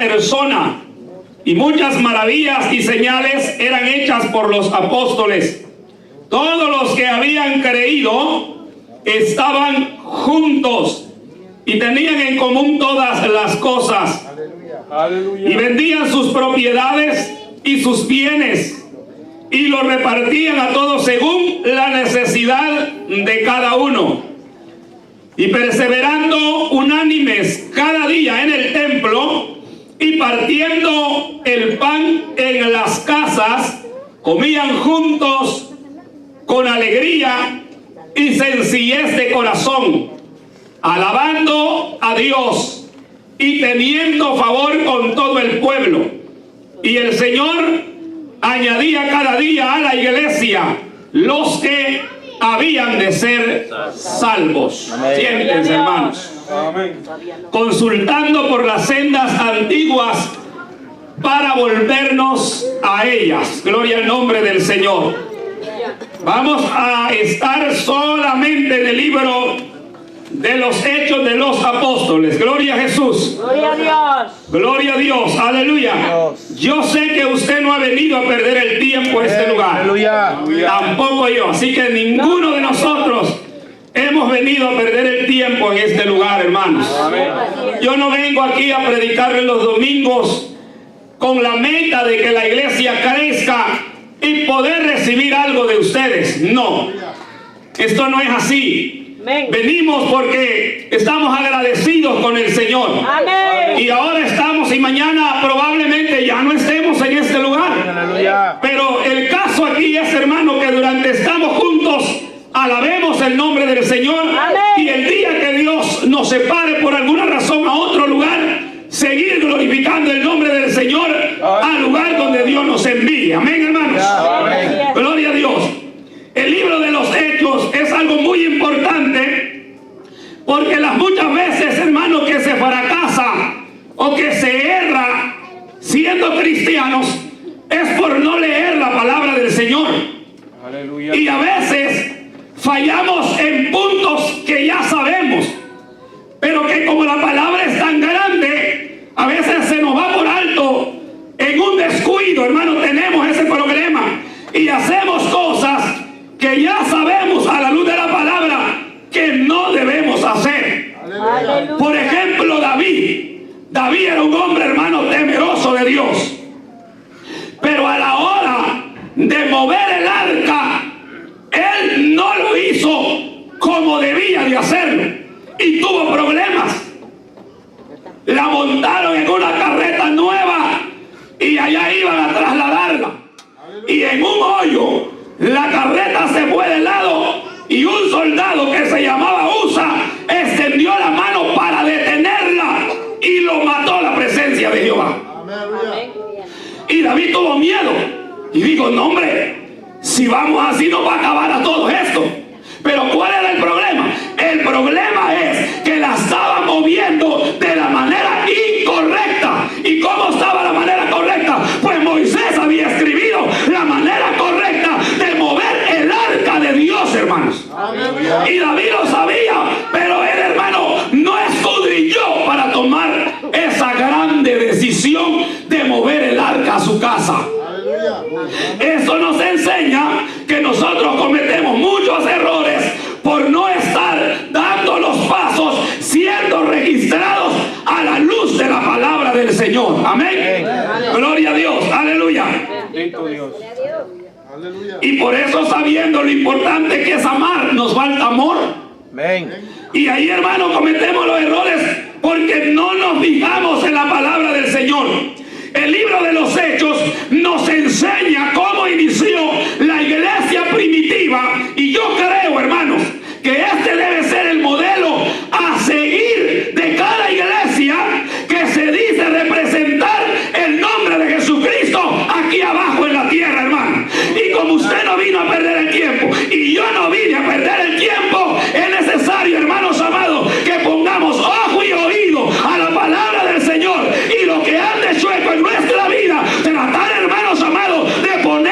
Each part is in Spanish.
persona, y muchas maravillas y señales eran hechas por los apóstoles. Todos los que habían creído estaban juntos y tenían en común todas las cosas. Aleluya. Y vendían sus propiedades y sus bienes y los repartían a todos según la necesidad de cada uno. Y perseverando unánimes cada día en el templo y partiendo el pan en las casas, comían juntos con alegría y sencillez de corazón, alabando a Dios y teniendo favor con todo el pueblo. Y el Señor añadía cada día a la iglesia los que habían de ser salvos. Siéntense, hermanos. Amén. Consultando por las sendas antiguas para volvernos a ellas. Gloria al nombre del Señor. Vamos a estar solamente en el libro de los Hechos de los Apóstoles. Gloria a Jesús. Gloria a Dios. Gloria a Dios. Aleluya. Yo sé que usted no ha venido a perder el tiempo en este lugar. Aleluya. Tampoco yo. Así que ninguno de nosotros hemos venido a perder el tiempo en este lugar, hermanos. Yo no vengo aquí a predicarles los domingos con la meta de que la iglesia crezca y poder recibir algo de ustedes. No. Esto no es así. Venimos porque estamos agradecidos con el Señor. Amén. Y ahora estamos y mañana probablemente ya no estemos en este lugar. Pero el caso aquí es, hermano, que durante estamos juntos, alabemos el nombre del Señor. Amén. Y el día que Dios nos separe por alguna razón a otro lugar, seguir glorificando el nombre del Señor al lugar donde Dios nos envíe. Amén, hermanos. Amén. Gloria a Dios. El libro de los Hechos es algo muy importante, porque las muchas veces, hermanos, que se fracasa o que se erra siendo cristianos es por no leer la palabra del Señor. Aleluya. Y a veces fallamos en puntos que ya sabemos, pero que como la palabra es tan grande, a veces se nos va por alto en un descuido, hermano. Tenemos ese problema y hacemos cosas que ya sabemos a la luz de la palabra que no debemos hacer. Aleluya. Por ejemplo, David era un hombre, hermano, temeroso de Dios, pero a la hora de mover el arca, él no lo hizo como debía de hacerlo y tuvo problemas. La montaron en una carreta nueva y allá iban a trasladarla, y en un hoyo la carreta se fue de lado y un soldado que se llamaba Usa extendió la mano para detenerla y lo mató a la presencia de Jehová. Amén. Y David tuvo miedo y dijo: no, hombre, si vamos así nos va a acabar a todo esto. Pero ¿cuál era el problema? El problema es que la estaba moviendo de la manera incorrecta. ¿Y cómo estaba la manera correcta? Pues Moisés había escribido la manera correcta de mover el arca de Dios, hermanos. Y David lo sabía, pero él, hermano, no escudriñó para tomar esa grande decisión de mover el arca a su casa. Eso nos enseña que nosotros cometemos muchos errores por no estar dando los pasos, siendo registrados a la luz de la palabra del Señor. Amén. Gloria a Dios. Aleluya. Y por eso, sabiendo lo importante que es amar, nos falta amor. Y ahí, hermano, cometemos los errores porque no nos fijamos en la palabra del Señor. El libro de los Hechos nos enseña cómo inició la iglesia primitiva, y yo creo, hermanos, que este debe ser el modelo a seguir de cada iglesia que se dice representar el nombre de Jesucristo aquí abajo en la tierra, hermano. Y como usted no vino a perder el tiempo y yo no vine a perder el tiempo, es necesario, hermanos amados, que pongamos ojo y oído a la palabra del Señor, y lo que ande chueco en nuestra vida, tratar, hermanos amados, de poner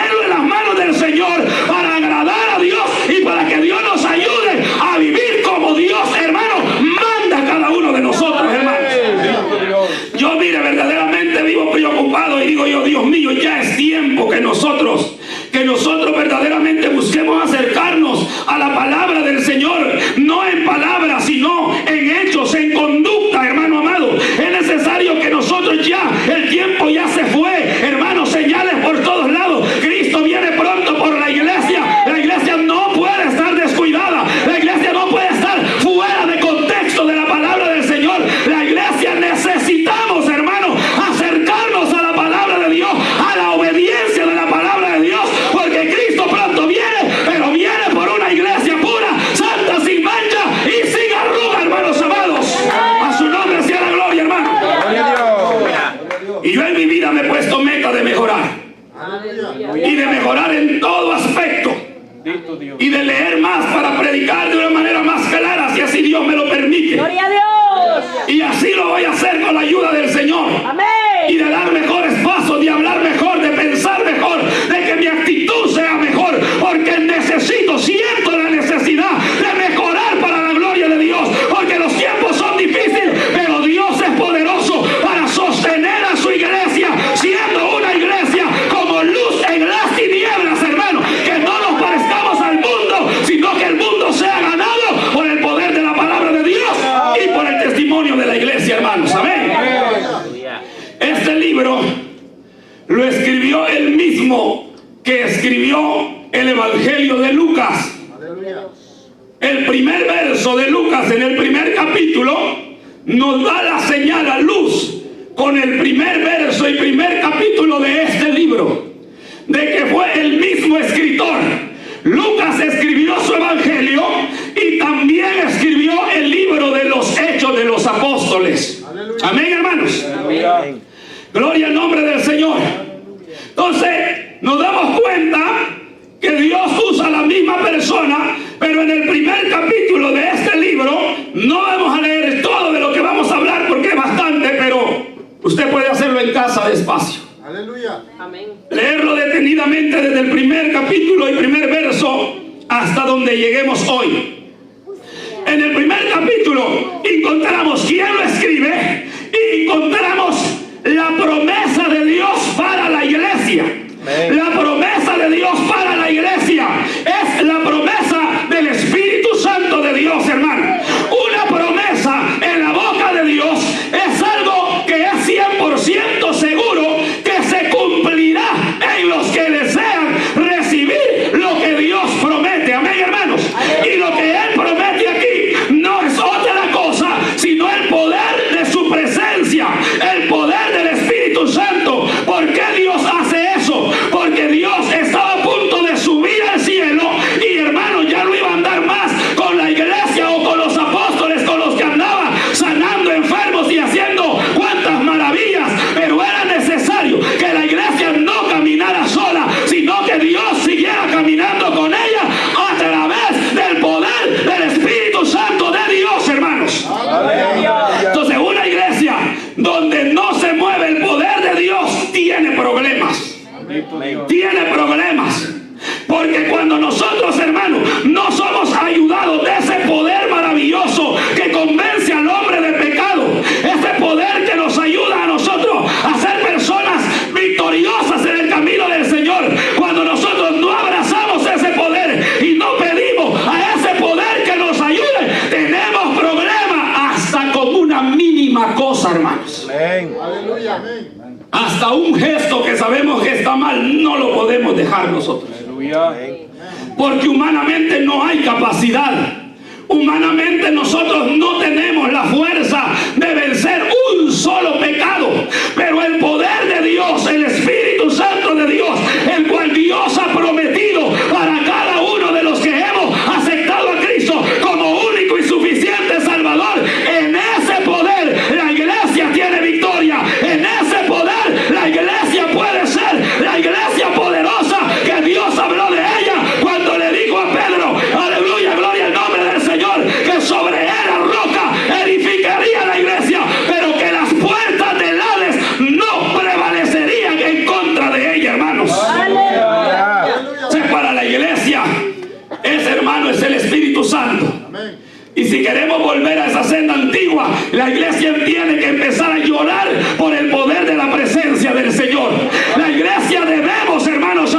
nosotros. Que nosotros verdaderamente busquemos acercarnos a la palabra del Señor, no en palabras, sino en hechos, en conducta, hermano amado. Es necesario que nosotros ya, el tiempo ya se fue, hermano, señales por todos lados. Cristo viene pronto por la iglesia. La iglesia no puede estar descuidada. La iglesia no puede estar fuera de contexto de la palabra del Señor. La iglesia necesitamos, hermano, acercarnos a la palabra de Dios, a la obediencia de la palabra de Dios, porque Cristo pronto viene, pero viene por una iglesia pura, santa, sin mancha y sin arruga, hermanos amados. A su nombre sea la gloria, hermano. Y yo en mi vida me he puesto meta de mejorar, y de mejorar en todo aspecto, y de leer más para predicar de una manera más clara, si así Dios me lo permite. ¡Gloria a Dios! Y así lo voy a hacer con la ayuda del Señor. ¡Amén! Y de dar mejores pasos, de hablar mejor, de pensar mejor, de que mi actitud sea mejor, porque siento la necesidad de mejorar para la gloria de Dios, porque los tiempos son difíciles, pero Dios es poderoso para sostener a su iglesia, siendo una iglesia como luz en las tinieblas, hermano. Que no nos parezcamos al mundo, sino que el mundo sea ganado por el poder de la palabra de Dios y por el testimonio de la iglesia, hermanos. Amén. Este libro lo escribió él mismo que escribió el Evangelio de Lucas. El primer verso de Lucas en el primer capítulo nos da la señal a luz con el primer verso y primer capítulo de este libro, de que fue el mismo escritor. Lucas escribió su Evangelio y también escribió el libro de los Hechos de los Apóstoles. Amén, hermanos. Amén. Gloria al nombre del Señor. Entonces nos damos cuenta que Dios usa la misma persona, pero en el primer capítulo de este libro no vamos a leer todo de lo que vamos a hablar porque es bastante, pero usted puede hacerlo en casa despacio. Aleluya. Amén. Leerlo detenidamente desde el primer capítulo y primer verso hasta donde lleguemos hoy. En el primer capítulo encontramos quién lo escribe y encontramos la promesa de Dios para la iglesia. Amén. La promesa de Dios para la iglesia es la promesa del Espíritu Santo de Dios, hermano. Una promesa en la boca de Dios es algo que es 100% seguro que se cumplirá en los que desean recibir lo que Dios promete. Amén, hermanos. Y lo que Él promete aquí no es otra cosa sino el poder de su presencia, el poder del Espíritu Santo. ¿Por qué Dios hace eso? Porque Dios estaba a punto de subir al cielo y, hermanos, ya no iba a andar más con la iglesia o con los apóstoles, con los que andaban sanando enfermos y haciendo cuantas maravillas, pero era necesario que la iglesia no caminara sola, sino que Dios siguiera caminando con ella a través del poder del Espíritu Santo de Dios, hermanos. Entonces, una iglesia donde no se mueve el poder de Dios tiene problemas. Tiene problemas. Porque cuando nosotros, hermanos, no somos ayudados de ese poder maravilloso que convence al hombre de pecado, ese poder que nos ayuda a nosotros a ser personas victoriosas en el camino del Señor, cuando nosotros no abrazamos ese poder y no pedimos a ese poder que nos ayude, tenemos problemas hasta con una mínima cosa, hermanos. Amén. Aleluya. Amén. Hasta un gesto que sabemos que está mal no lo podemos dejar nosotros. Porque humanamente no hay capacidad. Humanamente nosotros no tenemos la fuerza de vencer un solo pecado. Pero el poder de Dios, el Espíritu Santo de Dios, el cual Dios ha prometido para cada uno de los que hemos aceptado a Cristo como único y suficiente Salvador, en ese poder la iglesia tiene victoria. En ese poder la iglesia puede ser la iglesia poderosa que Dios habló de ella cuando le dijo a Pedro, aleluya, gloria al nombre del Señor, que sobre él, roca, edificaría la iglesia, pero que las puertas del Hades no prevalecerían en contra de ella, hermanos. Para la iglesia, ese, hermano, es el Espíritu Santo. Y si queremos volver a esa senda antigua, la iglesia tiene que empezar a llorar por el poder de la presencia del Señor. La iglesia debemos, hermanos,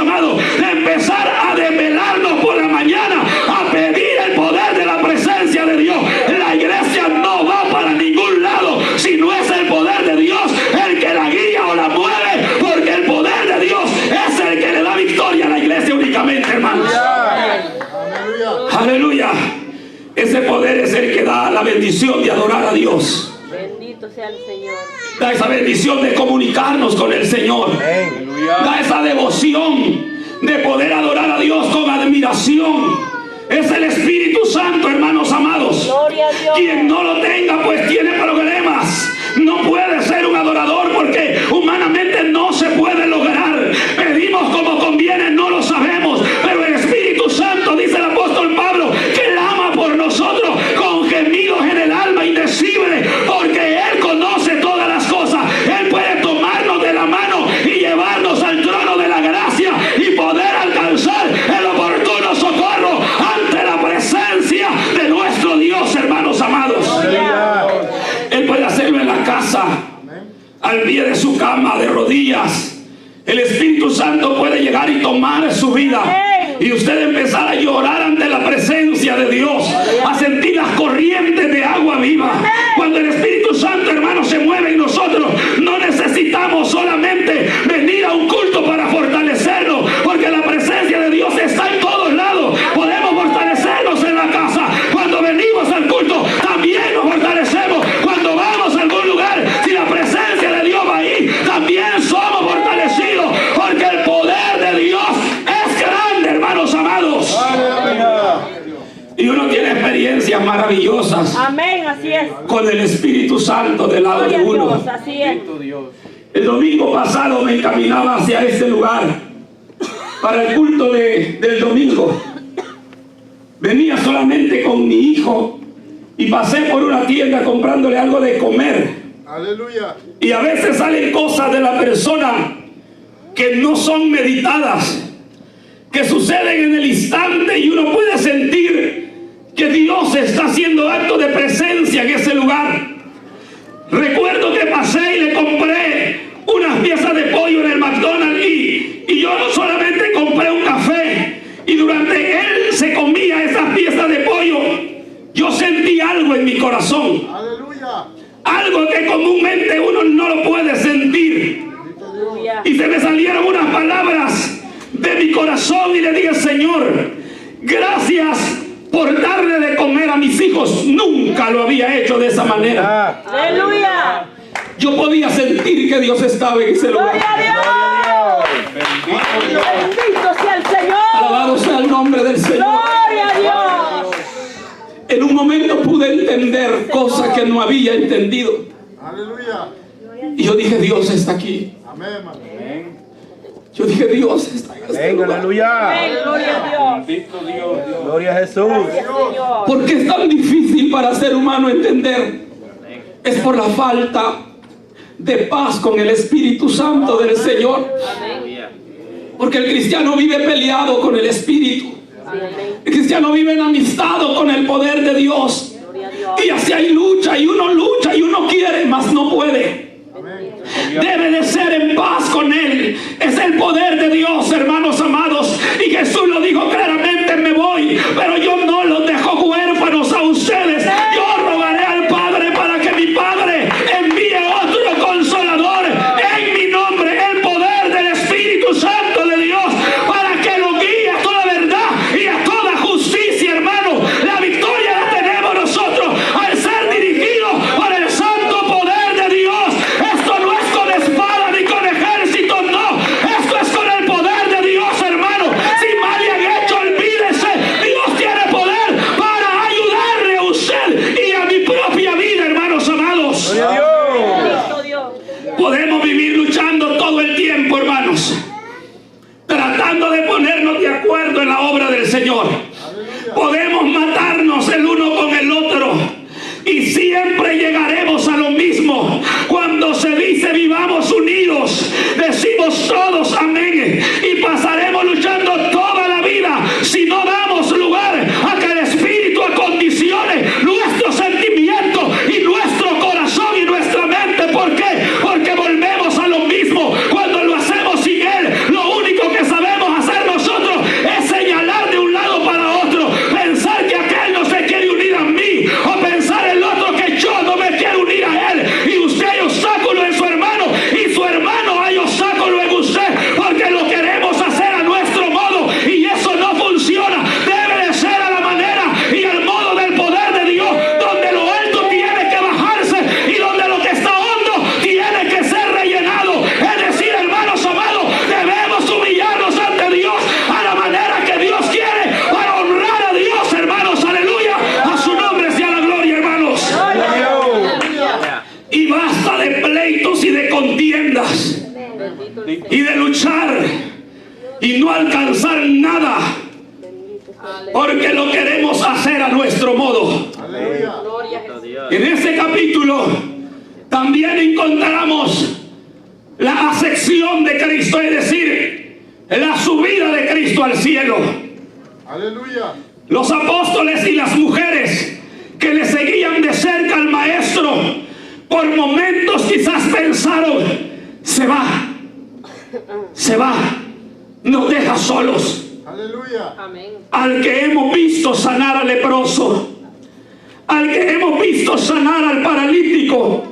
poder es el que da la bendición de adorar a Dios. Bendito sea el Señor. Da esa bendición de comunicarnos con el Señor. Da esa devoción de poder adorar a Dios con admiración. Es el Espíritu Santo, hermanos amados. Gloria a Dios. Quien no lo tenga, pues tiene problemas. No puede ser un adorador porque humanamente no se puede lograr. Pedimos como conviene, no lo sabemos. Pero el Espíritu Santo, dice el apóstol Pablo, que clama por nosotros con gemidos en el alma indecibles, porque Él conoce todas las cosas. Él puede tomarnos de la mano y llevarnos al trono de la gracia y poder alcanzar el oportuno socorro ante la presencia de nuestro Dios, hermanos amados. Él puede hacerlo en la casa, al pie de su cama, de rodillas. El Espíritu Santo puede llegar y tomar su vida y usted empezar a llorar ante la presencia de Dios, a sentir las corrientes de agua viva. Cuando el Espíritu Santo, hermano, se mueve en nosotros, no necesitamos solamente venir a un culto para fortalecernos, porque la presencia de Dios está en todos lados. Podemos fortalecernos en la casa. Cuando venimos al culto, también nos fortalecemos. Cuando vamos a algún lugar, si la presencia de Dios va ahí, también somos fortalecidos, porque el poder de Dios es grande, hermanos amados. Y uno tiene experiencias maravillosas. Amén, así es. Con el Espíritu Santo del lado de uno. Dios, así es. El domingo pasado me encaminaba hacia este lugar para el culto del domingo. Venía solamente con mi hijo y pasé por una tienda comprándole algo de comer. Aleluya. Y a veces salen cosas de la persona que no son meditadas, que suceden en el instante, y uno puede sentir que Dios está haciendo acto de presencia en ese lugar. Recuerdo que pasé y le compré unas piezas de pollo en el McDonald's y yo solamente compré un café, y durante él se comía esas piezas de pollo, yo sentí algo en mi corazón. Aleluya. Algo que comúnmente uno no lo puede sentir. Y se me salieron unas palabras de mi corazón y le dije: Señor, gracias por darle de comer a mis hijos. Nunca lo había hecho de esa manera. Aleluya. Yo podía sentir que Dios estaba en ese lugar. Gloria a Dios. Bendito sea el Señor. Alabado sea el nombre del Señor. Gloria a Dios. En un momento pude entender cosas que no había entendido. Aleluya. Y yo dije: Dios está aquí. Amén. Yo dije: Dios está en este lugar. Aleluya. Amén, gloria a Dios. Gloria a Jesús. Gracias, Señor. ¿Por qué es tan difícil para el ser humano entender? Es por la falta de paz con el Espíritu Santo del Señor. Porque el cristiano vive peleado con el Espíritu. El cristiano vive enamistado con el poder de Dios. Y así hay lucha, y uno quiere, mas no puede. Debe de ser en paz con Él. Es el poder de Dios, hermanos amados. Y Jesús lo dijo claramente: me voy, pero yo no los dejo huérfanos a ustedes. Yo rogaré al Padre para que mi Padre envíe otro consolador en mi nombre, el poder del Espíritu Santo de Dios, para que lo guíe a toda verdad y a toda justicia, hermano. La victoria la tenemos nosotros al ser dirigidos por el santo poder de Dios. Esto no es con espada ni con ejército, no. Esto es con el poder de Dios, hermano. Si mal le han hecho, olvídese. Dios tiene poder para ayudarle a usted y a mi propia vida, hermanos amados. Bendito Dios. Podemos vivir luchando todo el tiempo, hermanos, tratando de ponernos de acuerdo en la obra del Señor. Podemos matarnos el uno con el otro y siempre llegaremos a lo mismo. Cuando se dice vivamos unidos, decimos todos amén, y pasaremos luchando toda la vida si no damos lugar a que el Espíritu acondicione nuestros sentimientos y nuestro corazón y nuestra mente. ¿Por qué? Porque volvemos a lo mismo. Cuando lo hacemos sin Él, lo único que sabemos hacer nosotros es señalar de un lado para otro, pensar que aquel no se quiere unir a mí, o pensar el otro que yo no me quiero unir a él, y usted hay obstáculo en su hermano y su hermano hay obstáculo en usted. y de luchar y no alcanzar nada, porque lo queremos hacer a nuestro modo. Aleluya. En este capítulo también encontramos la ascensión de Cristo, es decir, la subida de Cristo al cielo. Aleluya. Los apóstoles y las mujeres que le seguían de cerca al Maestro, por momentos quizás pensaron: se va, nos deja solos. Aleluya. Al que hemos visto sanar al leproso, al que hemos visto sanar al paralítico,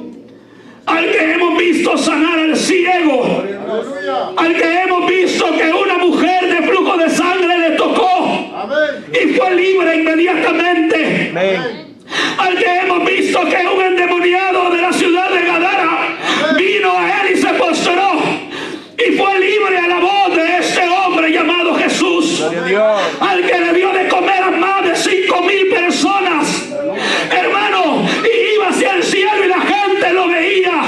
al que hemos visto sanar al ciego, Aleluya. al que hemos visto que una mujer de flujo de sangre le tocó Amén. y fue libre inmediatamente, Amén. al que hemos visto que un endemoniado de la ciudad de Gadara vino a él y se postró y fue libre a la voz de este hombre llamado Jesús, Gloria a Dios. al que le dio de comer a más de 5,000 personas, hermano, y iba hacia el cielo y la gente lo veía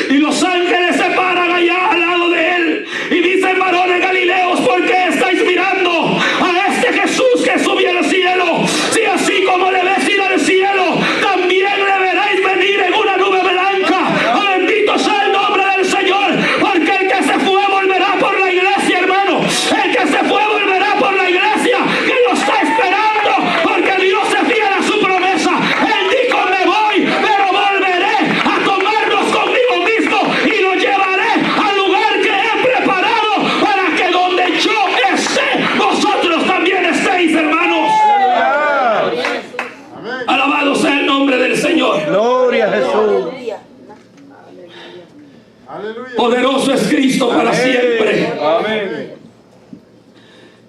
y los ángeles se paran allá al lado de él y dicen: varones galileos, ¿por qué estáis mirando a este Jesús que subió al cielo? Si así como le ves ir al cielo, también le veréis venir en una nube blanca. Bendito sea el nombre del Señor, porque el que se fue volverá por la iglesia, hermano. El que se fue volverá por la iglesia que lo está esperando, porque Dios se fiel a su promesa. Él dijo: me voy, pero volveré a tomarlos conmigo mismo y los llevaré al lugar que he preparado para que donde yo esté, vosotros también estéis, hermanos. Amén. Alabado sea el nombre del Señor. Gloria a Jesús. Aleluya. Poderoso es Cristo para Amén. siempre. Amén.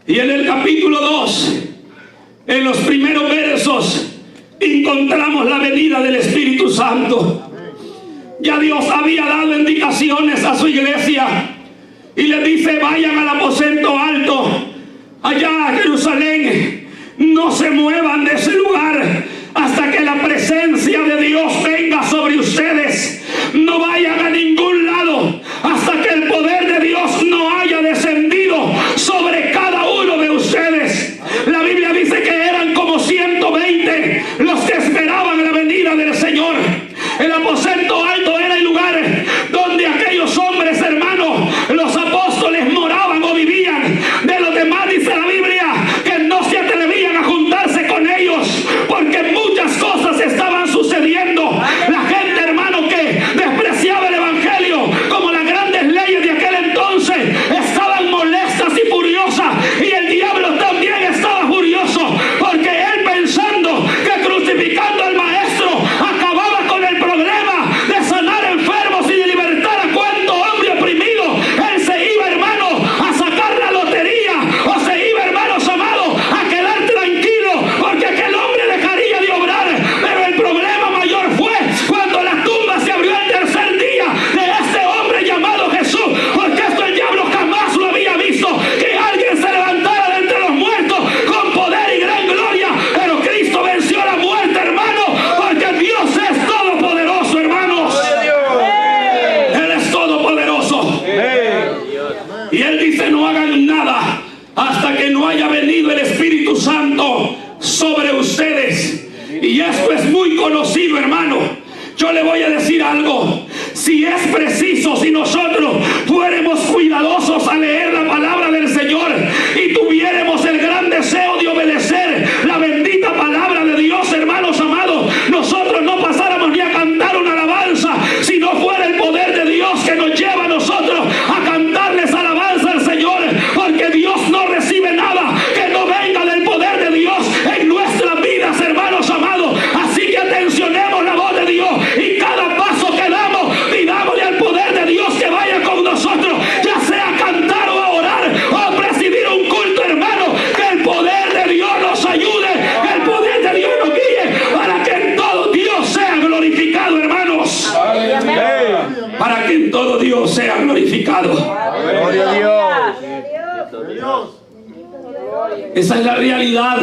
Y en el capítulo 2, en los primeros versos, encontramos la venida del Espíritu Santo. Ya Dios había dado indicaciones a su iglesia y le dice: vayan al aposento alto, allá a Jerusalén, no se muevan de ese lugar hasta que la presencia de Dios venga sobre ustedes. No vayan a ningún lado hasta que el poder de Dios no haya descendido sobre cada uno de ustedes. La Biblia dice que eran como 120 los que esperaban la venida del Señor. El aposento alto era el lugar donde aquellos hombres, hermanos, los apóstoles, moraban o vivían. De los demás dice la Biblia que no se atrevían a juntarse con ellos porque muchas cosas estaban sucediendo. La gente, hermano, que despreciaba el evangelio como las grandes leyes de aquel entonces, estaban molestas y furiosas, y el diablo también estaba furioso, porque él, pensando que crucificando al Maestro acababa con el problema de sanar enfermos y de libertar a cuanto hombre oprimido, él se iba, hermano, a sacar la lotería, o se iba, hermanos amados, a quedar tranquilo, porque aquel hombre dejaría de obrar. Pero el problema mayor fue cuando la tumba se abrió el tercer día de este hombre llamado Jesús, porque esto el diablo jamás lo había visto, que alguien se levantara de entre los muertos con poder y gran gloria. Pero Cristo venció la muerte, hermano, porque Dios es todopoderoso, hermanos. Él es todopoderoso. Y Él dice: no hagan nada hasta que no haya venido el Espíritu Santo sobre ustedes. Y esto es muy conocido, hermano. Yo le voy a decir algo: si es preciso, si nosotros fuéramos cuidadosos a leer la palabra del Señor y tuviéramos el gran deseo de obedecer la bendita palabra de Dios, hermanos amados, nosotros no pasáramos ni a cantar una alabanza si no fuera el poder de Dios que nos lleva a nosotros a cantarles alabanza al Señor, porque Dios no recibe nada que no venga del poder de Dios en nuestras vidas, hermanos amados. Así que atencionemos la voz de Dios y cada paso que damos, pidámosle al poder de Dios que vaya con nosotros, ya sea a cantar o a orar o a presidir un culto, hermano. Que el poder de Dios nos ayude, que el poder de Dios nos guíe, para que en todo Dios sea glorificado, hermanos. Para que en todo Dios sea glorificado. Gloria a Dios. De Dios. Esa es la realidad.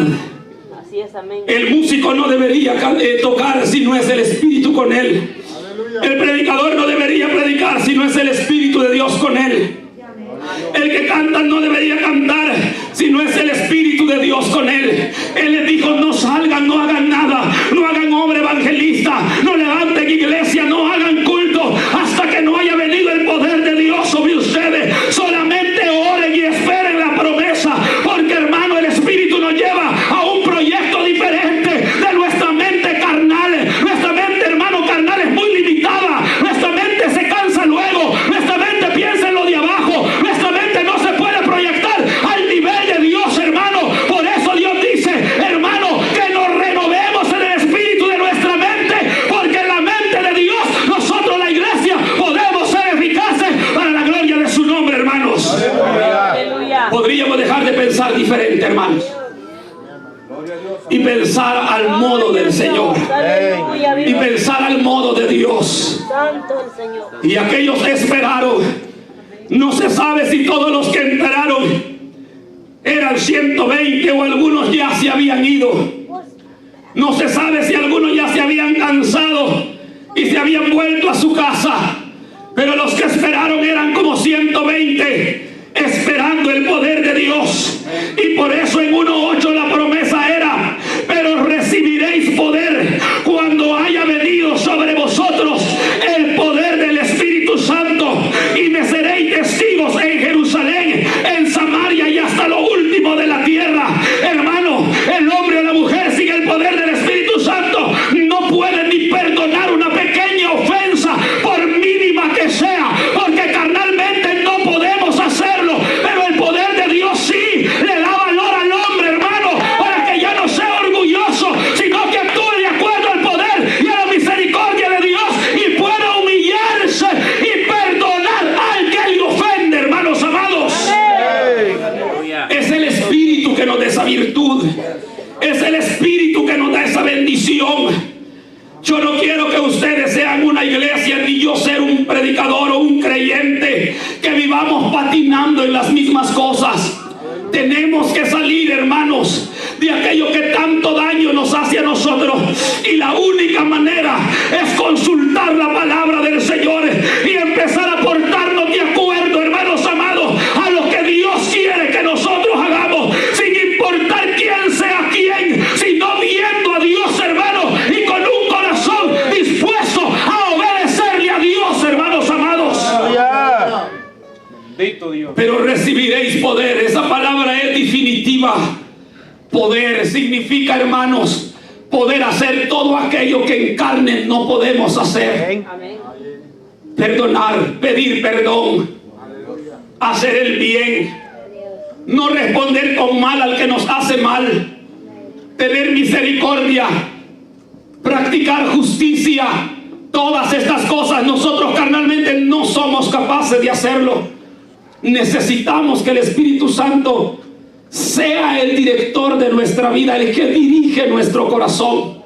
Así es, amén. El músico no debería tocar si no es el Espíritu con él. Aleluya. El predicador no debería predicar si no es el Espíritu de Dios con él. El que canta no debería cantar si no es el Espíritu de Dios con él. Él les dijo: no salgan, no hagan nada, no hagan obra evangelista, no levanten iglesia, no hagan culto hasta que no haya venido el poder de Dios sobre ustedes. Solamente oren y esperen la promesa, porque hermano, el Espíritu nos lleva a un proyecto diferente de nuestra mente carnal. Nuestra mente, hermano, carnal es muy limitada. Nuestra mente se cansa luego, nuestra mente piensa en lo de abajo, nuestra mente no se puede proyectar al nivel de Dios, hermano. Por eso Dios dice, hermano, que nos renovemos en el espíritu de nuestra mente, porque en la mente de Dios nosotros, la iglesia, podemos ser eficaces para la gloria de su nombre, hermanos. Aleluya. Podríamos dejar de pensar diferente, hermanos, y pensar al modo del Señor, y pensar al modo de Dios. Santo el Señor. Y aquellos esperaron. No se sabe si todos los que esperaron eran 120 o algunos ya se habían ido. No se sabe si algunos ya se habían cansado y se habían vuelto a su casa. Pero los que esperaron eran como 120, esperando el poder de Dios. Y por eso en 1:8 la promesa era: pero recibiréis poder cuando haya venido sobre vosotros el poder del Espíritu Santo, y me seréis testigos en Jerusalén, en Samaria y hasta lo último de la tierra. Hermano, el hombre o la mujer sin el poder del Espíritu Santo no puede ni perdonar una pequeña ofensa, por mínima que sea, porque carnalmente no podemos hacerlo. Pero el poder de Dios sí le da valor al hombre, hermano, para que ya no sea orgulloso, sino que actúe de acuerdo al poder y a la misericordia de Dios, y pueda humillarse y perdonar al que le ofende, hermanos amados. Es el Espíritu que nos da esa virtud, es el Espíritu que nos da esa bendición. Yo no quiero que ustedes sean una iglesia, ni yo ser un predicador o un creyente, que vivamos patinando en las mismas cosas. Tenemos que salir, hermanos, de aquello que tanto daño nos hace a nosotros, y la única manera es consultar la palabra del Señor y empezar a portarnos de acuerdo, hermanos amados, a lo que Dios quiere que nosotros hagamos, sin importar quién sea quién, sino viendo a Dios, hermano, y con un corazón dispuesto a obedecerle a Dios, hermanos amados. Bendito Dios. Pero recibiréis poder. Esa palabra es definitiva. Poder significa, hermanos, poder hacer todo aquello que en carne no podemos hacer. Amén. Perdonar, pedir perdón, hacer el bien, no responder con mal al que nos hace mal, tener misericordia, practicar justicia. Todas estas cosas nosotros carnalmente no somos capaces de hacerlo. Necesitamos que el Espíritu Santo sea el director de nuestra vida, el que dirige nuestro corazón,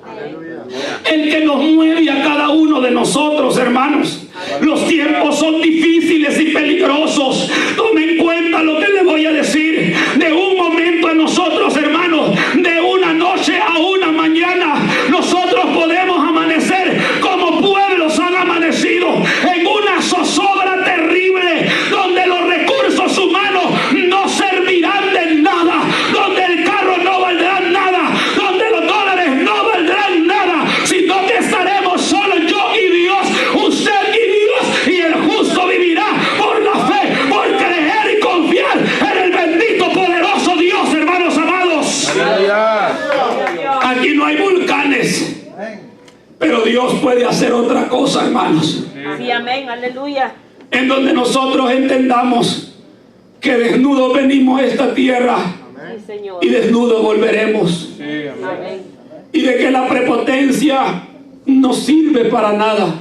el que nos mueve a cada uno de nosotros, hermanos. Los tiempos son difíciles y peligrosos. Tomen en cuenta lo que les voy a decir. De un momento a nosotros, hermanos, de una noche a una mañana, nosotros podemos amanecer como pueblos han amanecido, en una zozobra terrible, donde los recursos humanos no servirán de nada, donde el carro no valdrá nada, donde los dólares no valdrán nada, sino que estaremos solo yo y Dios, usted y Dios, y el justo vivirá por la fe, por creer y confiar en el bendito, poderoso Dios, hermanos amados. Aquí no hay volcanes, pero Dios puede hacer otra cosa, hermanos. Sí, amén, aleluya. En donde nosotros entendamos que desnudos venimos a esta tierra Sí, Señor. y desnudos volveremos. Amén. Y de que la prepotencia no sirve para nada.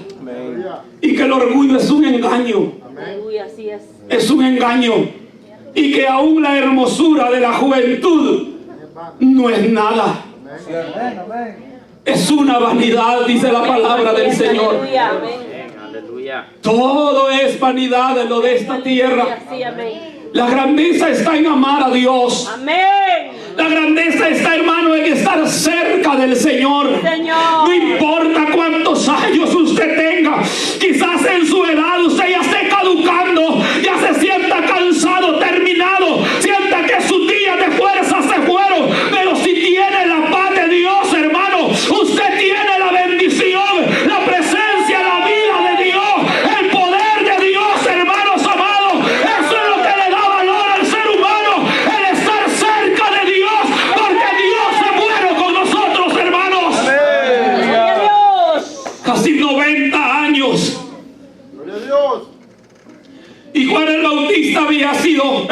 Y que el orgullo es un engaño. Aleluya, así es. Es un engaño. Y que aún la hermosura de la juventud no es nada. Es una vanidad, dice la palabra del Señor. Aleluya, amén. Todo es vanidad en lo de esta tierra. Sí, amén. La grandeza está en amar a Dios. Amén. La grandeza está, hermano, en estar cerca del Señor. Señor. No importa cuántos años usted tenga, quizás en su edad usted ya esté caducando, ya se sienta cansado, terminado, sienta que sus días de fuerza se fueron, pero si tiene la paz de Dios, hermano, usted tiene la bendición, la presencia, la vida de Dios, el poder de Dios, hermanos amados. Eso es lo que le da valor al ser humano, el estar cerca de Dios, porque Dios es bueno con nosotros, hermanos. Gloria a Dios. Casi 90 años. Gloria a Dios. Y Juan el Bautista había sido,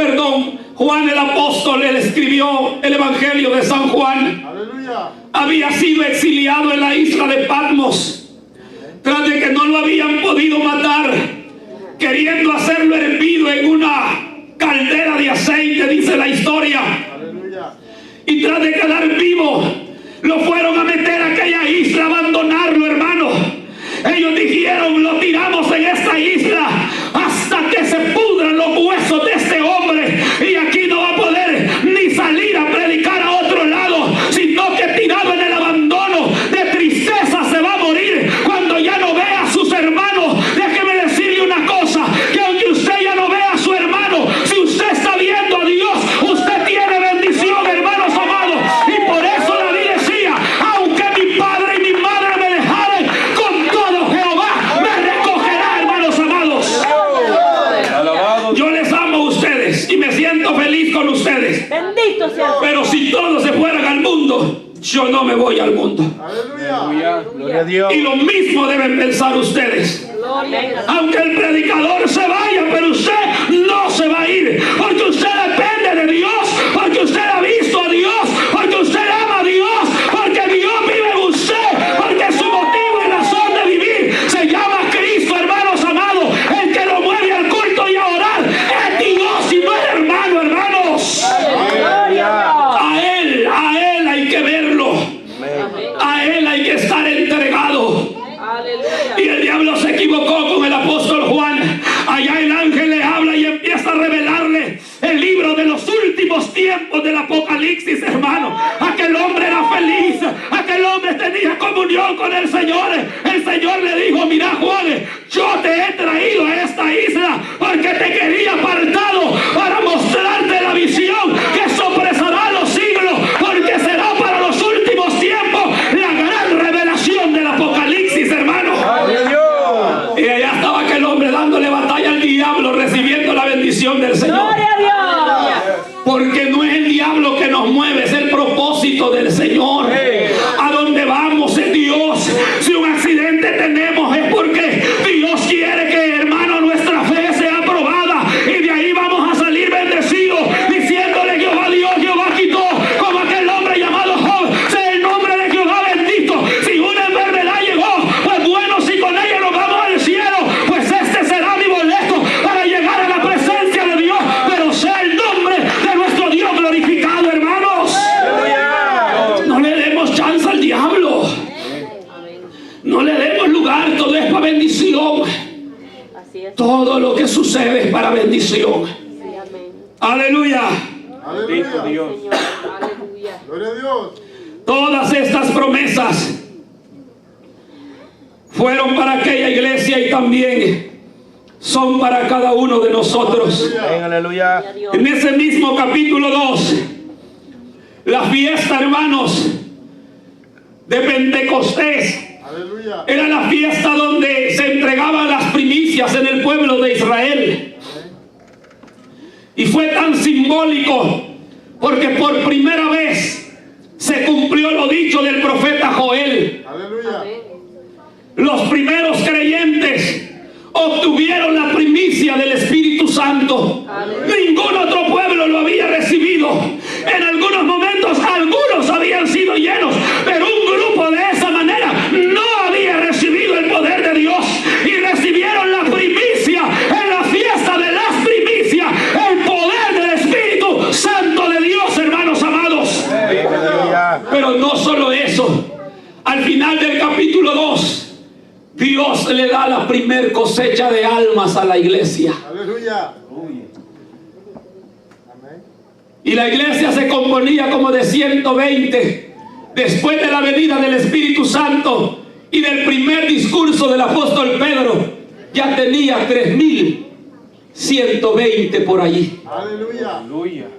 Juan el apóstol, él escribió el Evangelio de San Juan. Aleluya. Había sido exiliado en la isla de Patmos, tras de que no lo habían podido matar, queriendo hacerlo hervido en una caldera de aceite, dice la historia. Aleluya. Y tras de quedar vivo, lo fueron a meter a aquella isla, abandonarlo, hermano. Ellos dijeron: lo tiramos en esta isla hasta que se pudran los huesos de este hombre, y aquí no va a poder ni salir a predicar a otro lado, sino que tirado en el abandono de tristeza se va a morir cuando ya no vea a sus hermanos. Déjeme decirle una cosa, que aunque usted ya no vea a su hermano, si usted está viendo a Dios, usted tiene bendición, hermanos amados. Y por eso David decía: aunque mi padre y mi madre me dejaren, con todo Jehová me recogerá, hermanos amados. Alabado. Yo les amo a ustedes y me siento feliz con ustedes, Bendito sea. pero si todos se fueran al mundo, yo no me voy al mundo. Aleluya. Aleluya. Gloria a Dios. Y lo mismo deben pensar ustedes. Gloria a Dios. Aunque el predicador se vaya, pero usted no se va a ir, porque usted depende de Dios, porque usted ha visto a Dios, porque usted ama a Dios, porque Dios vive en usted, porque su motivo y razón de vivir se llama Cristo, hermanos amados. El que lo mueve al culto y a orar es Dios y no es hermano, hermanos. Gloria a A Él hay que verlo, a Él hay que estar entregado. Dios. Aleluya. Y el diablo se equivocó con el apóstol Juan. Allá el ángel le habla y empieza a revelarle el libro de los últimos tiempos del Apocalipsis, hermano. Aquel hombre era feliz, aquel hombre tenía comunión con el Señor. El Señor le dijo: mira, Juan, yo te he traído a esta isla porque te quería apartado para mostrarte la visión que sopresará los siglos, porque será para los últimos tiempos la gran revelación del Apocalipsis, hermano. Gloria a Dios. Y allá estaba aquel hombre dándole batalla al diablo, recibiendo la bendición del Señor. Gloria a Dios. Porque no es el diablo que nos mueve, es el propósito del Señor. A donde vamos es Dios. Si un accidente tenemos es porque Dios quiere que, hermano, nuestra fe sea aprobada, y de ahí vamos a salir bendecidos, diciéndole: Jehová Dios, Jehová quitó, como aquel hombre llamado Job. Sea el nombre de Jehová bendito. Si una enfermedad llegó, pues bueno, si con ella nos vamos al cielo, pues este será mi boleto para llegar a la presencia de Dios. Pero sea el nombre de nuestro Dios glorificado, hermanos. No le demos chance al diablo, no le demos lugar. Todo es para bendición, Así es. todo lo que sucede es para bendición. Sí, amén. Aleluya. Bendito Aleluya. Dios. Señor. Aleluya. Gloria a Dios. Todas estas promesas fueron para aquella iglesia y también son para cada uno de nosotros. Amén, aleluya. Gloria a Dios. En ese mismo capítulo 2, la fiesta, hermanos, de Pentecostés, Aleluya. era la fiesta donde se entregaban las primicias en el pueblo de Israel. Y fue tan simbólico porque por primera vez se cumplió lo dicho del profeta Joel. Aleluya. Amén. Los primeros creyentes obtuvieron la primicia del Espíritu Santo. Ningún otro pueblo lo había recibido. En algunos momentos algunos habían sido llenos, pero un grupo de esa manera no había recibido el poder de Dios, y recibieron la primicia en la fiesta de las primicias, el poder del Espíritu Santo de Dios, hermanos amados. Amén, aleluya. Pero no solo eso, al final del capítulo 2, Dios le da la primer cosecha de almas a la iglesia. Aleluya. Amén. Y la iglesia se componía como de 120. Después de la venida del Espíritu Santo y del primer discurso del apóstol Pedro, ya tenía 3.120 por allí. Aleluya.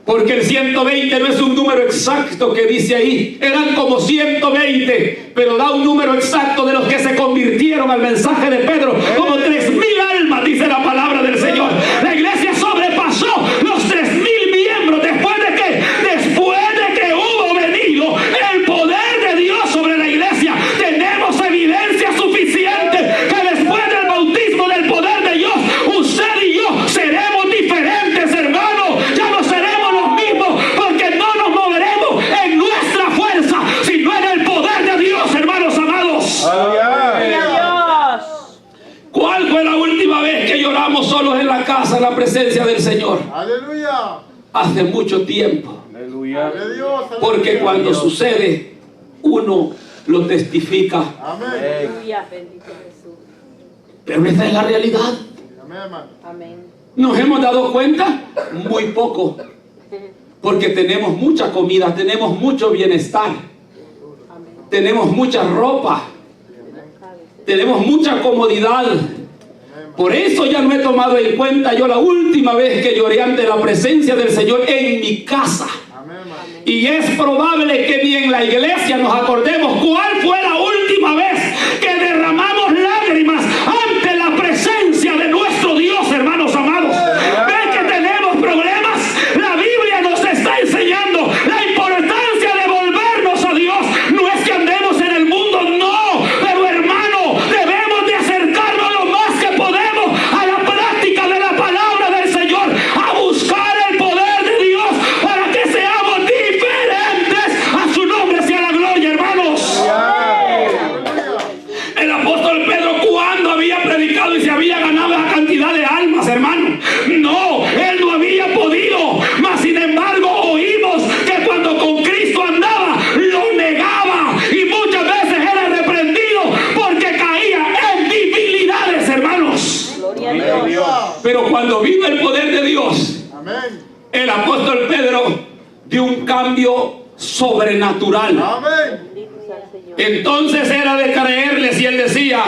Porque el 120 no es un número exacto que dice ahí. Eran como 120, pero da un número exacto de los que se convirtieron al mensaje de Pedro. Como 3.000 almas, dice la palabra del Señor. La iglesia sobrepasó los 3.000 miembros. ¿Después de qué? Después de que hubo venido el poder de Dios sobre la iglesia. Tenemos evidencia suficiente que después del bautismo del poder de Dios, usted y yo seremos diferentes, hermano. Ya no seremos los mismos, porque no nos moveremos en nuestra fuerza, sino en el poder de Dios, hermanos amados. ¿Cuál fue la última vez que lloramos solos en la casa en la presencia del Señor? Aleluya. Hace mucho tiempo. Aleluya. Gloria a Dios. Porque cuando sucede, uno lo testifica. Amén. Aleluya. Bendito Jesús. Pero esta es la realidad. Amén, hermano. Amén. ¿Nos hemos dado cuenta? Muy poco. Porque tenemos mucha comida, tenemos mucho bienestar, Amén. tenemos mucha ropa, tenemos mucha comodidad. Por eso ya no he tomado en cuenta yo la última vez que lloré ante la presencia del Señor en mi casa. Amén, hermano. Y es probable que ni en la iglesia nos acordemos cuál fue la última vez que derramamos lágrimas ante la presencia de nuestro Dios, hermanos amados. ¿Ven que tenemos problemas? La Biblia nos está enseñando la importancia de volvernos a Dios. No es que andemos en el mundo, no. Pero hermano, debemos de acercarnos lo más que podemos a la práctica de la palabra del Señor, a buscar el poder de Dios para que seamos diferentes. A su nombre sea la gloria, hermanos. El apóstol Pedro, ¿cuándo había predicado y se había ganado la cantidad de almas, hermano? No, él no había podido. Mas sin embargo oímos que cuando con Cristo andaba, lo negaba y muchas veces era reprendido porque caía en debilidades, hermanos. Gloria a Dios. Pero cuando vino el poder de Dios, Amén. el apóstol Pedro dio un cambio sobrenatural. Amén. Bendito sea el Señor. Entonces era de creerle si él decía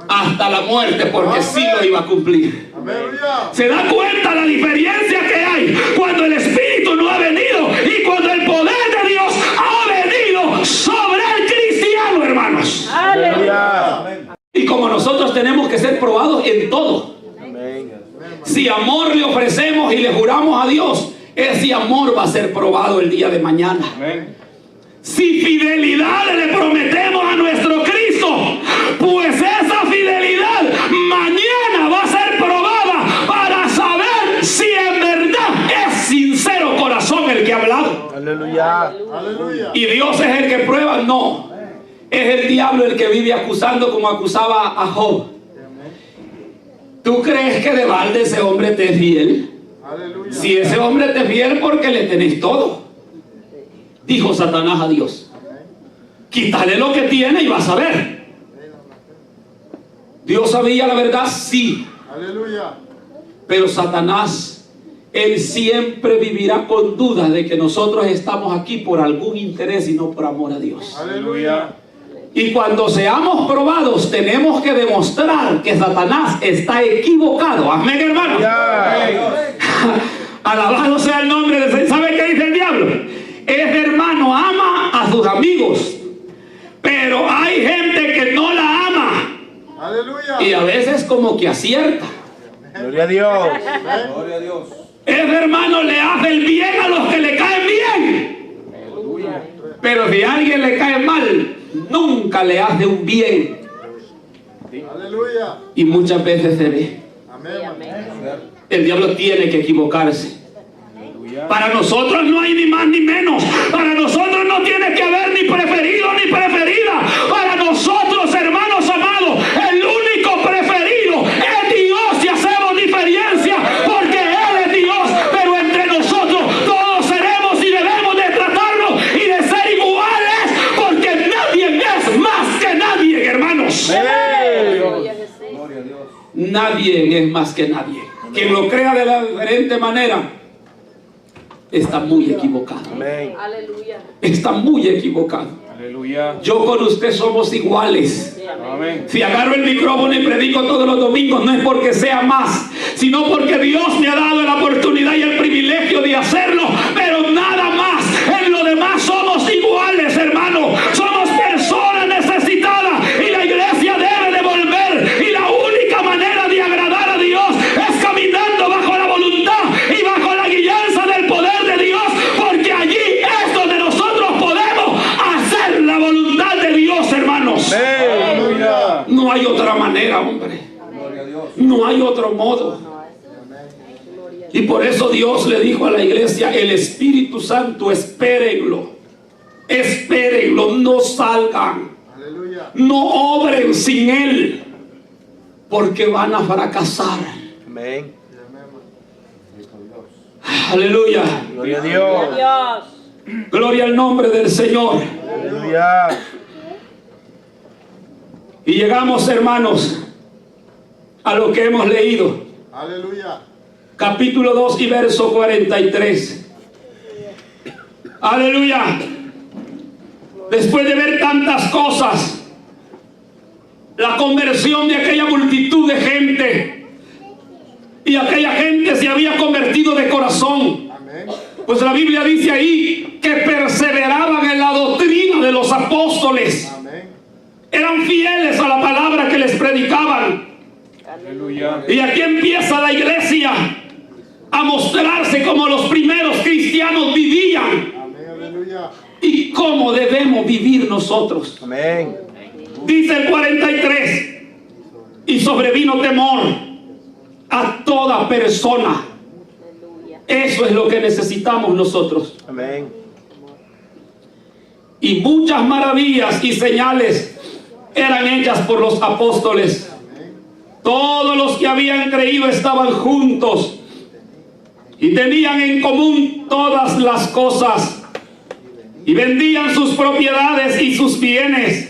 hasta la muerte, porque sí lo iba a cumplir. Aleluya. ¿Se da cuenta la diferencia que hay cuando el Espíritu no ha venido y cuando el poder de Dios ha venido sobre el cristiano, hermanos? Aleluya. Y como nosotros tenemos que ser probados en todo, si amor le ofrecemos y le juramos a Dios, ese amor va a ser probado el día de mañana. Amén. Si fidelidad le prometemos a nuestro Cristo, pues esa fidelidad mañana va a ser probada para saber si en verdad es sincero corazón el que ha hablado. Aleluya. Aleluya. Y Dios es el que prueba, no. Es el diablo el que vive acusando como acusaba a Job. ¿Tú crees que de balde ese hombre te es fiel? Aleluya. Si ese hombre te es fiel, porque le tenés todo. Dijo Satanás a Dios: quítale lo que tiene y vas a ver. Dios sabía la verdad, sí. Aleluya. Pero Satanás, él siempre vivirá con dudas de que nosotros estamos aquí por algún interés y no por amor a Dios. Aleluya. Y cuando seamos probados, tenemos que demostrar que Satanás está equivocado. Amén, hermano. Alabado sea el nombre del Señor. ¿Sabe qué dice el diablo? Ese hermano ama a sus amigos, pero hay gente que no la ama. Aleluya. Y a veces como que acierta. Gloria a Dios. Gloria a Dios. Ese hermano le hace el bien a los que le caen bien. Pero si a alguien le cae mal, nunca le hace un bien. Aleluya. Y muchas veces se ve. Amén. El diablo tiene que equivocarse. Para nosotros no hay ni más ni menos. Para nosotros no tiene que haber ni preferido ni preferida. Para nosotros, hermanos amados, el único preferido es Dios, y hacemos diferencia porque Él es Dios. Pero entre nosotros todos seremos y debemos de tratarnos y de ser iguales, porque nadie es más que nadie, hermanos. Gloria a Jesús. Nadie es más que nadie. Quien lo crea de la diferente manera, está muy equivocado. Amén. Aleluya. Está muy equivocado. Aleluya. Yo con usted somos iguales. Amén. Si agarro el micrófono y predico todos los domingos, no es porque sea más, sino porque Dios me ha dado la oportunidad y el privilegio de hacerlo, pero nada más. En lo demás somos iguales, hermano. Somos personas necesitadas y la iglesia debe de volver. Y la única manera de agradar a Dios es caminando bajo la voluntad y bajo la guianza del poder de Dios, porque allí es donde nosotros podemos hacer la voluntad de Dios, hermanos. Aleluya. No hay otra manera, hombre. No hay otro modo. Y por eso Dios le dijo a la iglesia, el Espíritu Santo, espérenlo. Espérenlo, no salgan. Aleluya. No obren sin Él, porque van a fracasar. Amén. Aleluya. Gloria a Dios. Dios. Gloria al nombre del Señor. Aleluya. Y llegamos, hermanos, a lo que hemos leído. Aleluya. Capítulo 2 y verso 43. Aleluya. Después de ver tantas cosas, la conversión de aquella multitud de gente, y aquella gente se había convertido de corazón. Amén. Pues la Biblia dice ahí que perseveraban en la doctrina de los apóstoles. Amén. Eran fieles a la palabra que les predicaban. Aleluya. Y aquí empieza la iglesia a mostrarse como los primeros cristianos vivían Amén. Aleluya. y cómo debemos vivir nosotros. Amén. Dice el 43, y sobrevino temor a toda persona. Eso es lo que necesitamos nosotros. Amén. Y muchas maravillas y señales eran hechas por los apóstoles. Todos los que habían creído estaban juntos y tenían en común todas las cosas, y vendían sus propiedades y sus bienes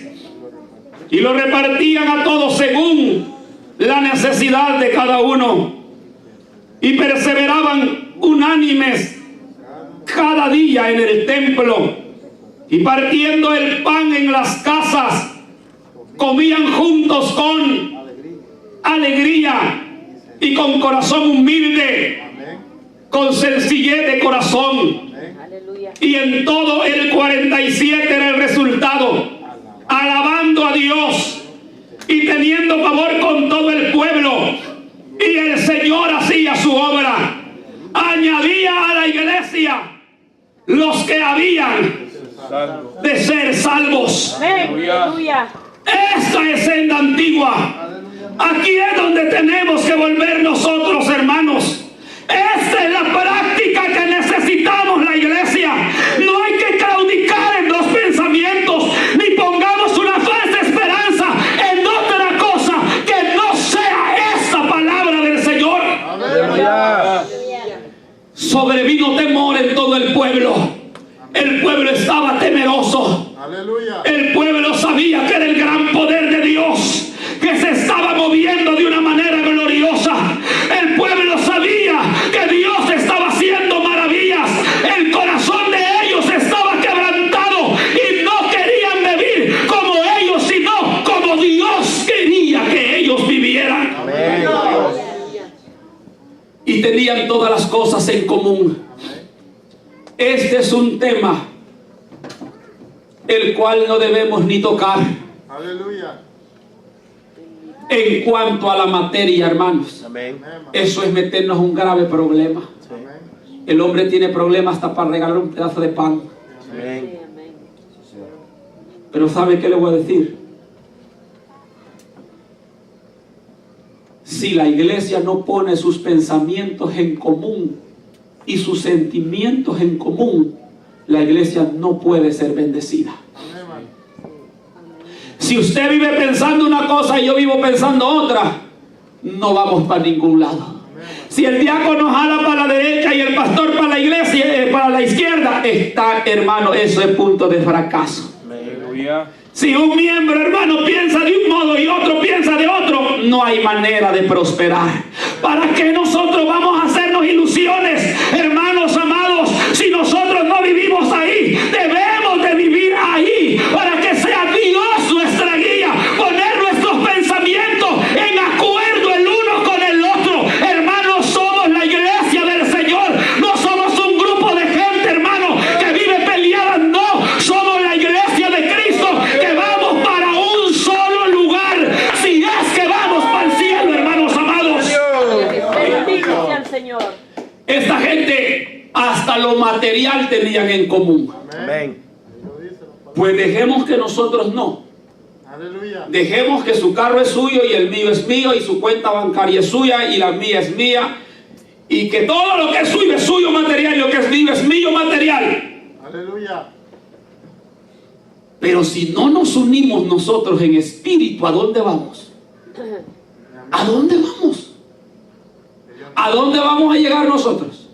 y lo repartían a todos según la necesidad de cada uno, y perseveraban unánimes cada día en el templo, y partiendo el pan en las casas, comían juntos con alegría y con corazón humilde, Amén. con sencillez de corazón. Aleluya. Y en todo el 47 era el resultado, alabando a Dios y teniendo favor con todo el pueblo. Y el Señor hacía su obra, añadía a la iglesia los que habían Santo. de ser salvos. Amén. Aleluya. Esta es senda antigua. Aquí es donde tenemos que volver nosotros, hermanos. Esta es la práctica que necesitamos la iglesia. No hay que claudicar en los pensamientos, ni pongamos una falsa esperanza en otra cosa que no sea esta palabra del Señor. Aleluya. Sobrevino temor en todo el pueblo. El pueblo estaba temeroso. Aleluya. El pueblo sabía que era el gran poder de Dios que se estaba moviendo de una manera gloriosa. El pueblo sabía que Dios estaba haciendo maravillas. El corazón de ellos estaba quebrantado y no querían vivir como ellos, sino como Dios quería que ellos vivieran. Amén. Y tenían todas las cosas en común. Este es un tema el cual no debemos ni tocar Aleluya. en cuanto a la materia, hermanos. Amén. Eso es meternos un grave problema. Amén. El hombre tiene problemas hasta para regalar un pedazo de pan. Amén. Amén. Pero ¿sabe qué le voy a decir? Si la iglesia no pone sus pensamientos en común y sus sentimientos en común, la iglesia no puede ser bendecida. Amén. Si usted vive pensando una cosa y yo vivo pensando otra, no vamos para ningún lado. Si el diácono jala para la derecha y el pastor para la iglesia, para la izquierda, está, hermano, eso es punto de fracaso. Aleluya. Si un miembro, hermano, piensa de un modo y otro piensa de otro, no hay manera de prosperar. ¿Para qué nosotros vamos a hacernos ilusiones, hermanos amados, si Esta gente hasta lo material tenían en común. Amén. Pues dejemos que nosotros no. Aleluya. Dejemos que su carro es suyo y el mío es mío, y su cuenta bancaria es suya y la mía es mía, y que todo lo que es suyo material y lo que es mío material. Aleluya. Pero si no nos unimos nosotros en espíritu, ¿a dónde vamos? ¿A dónde vamos? ¿A dónde vamos a llegar nosotros?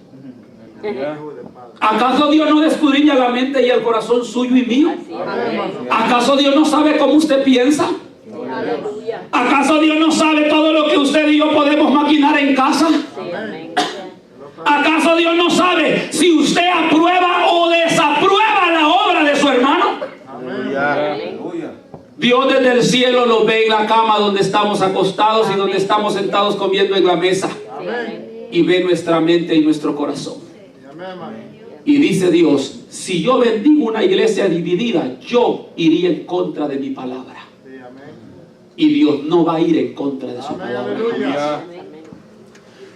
¿Acaso Dios no escudriña la mente y el corazón suyo y mío? ¿Acaso Dios no sabe cómo usted piensa? Aleluya. ¿Acaso Dios no sabe todo lo que usted y yo podemos maquinar en casa? ¿Acaso Dios no sabe si usted aprueba o desaprueba la obra de su hermano? Aleluya. Dios desde el cielo lo ve en la cama donde estamos acostados y donde estamos sentados comiendo en la mesa, y ve nuestra mente y nuestro corazón. Y dice Dios, si yo bendigo una iglesia dividida, yo iría en contra de mi palabra. Y Dios no va a ir en contra de su palabra. Aleluya.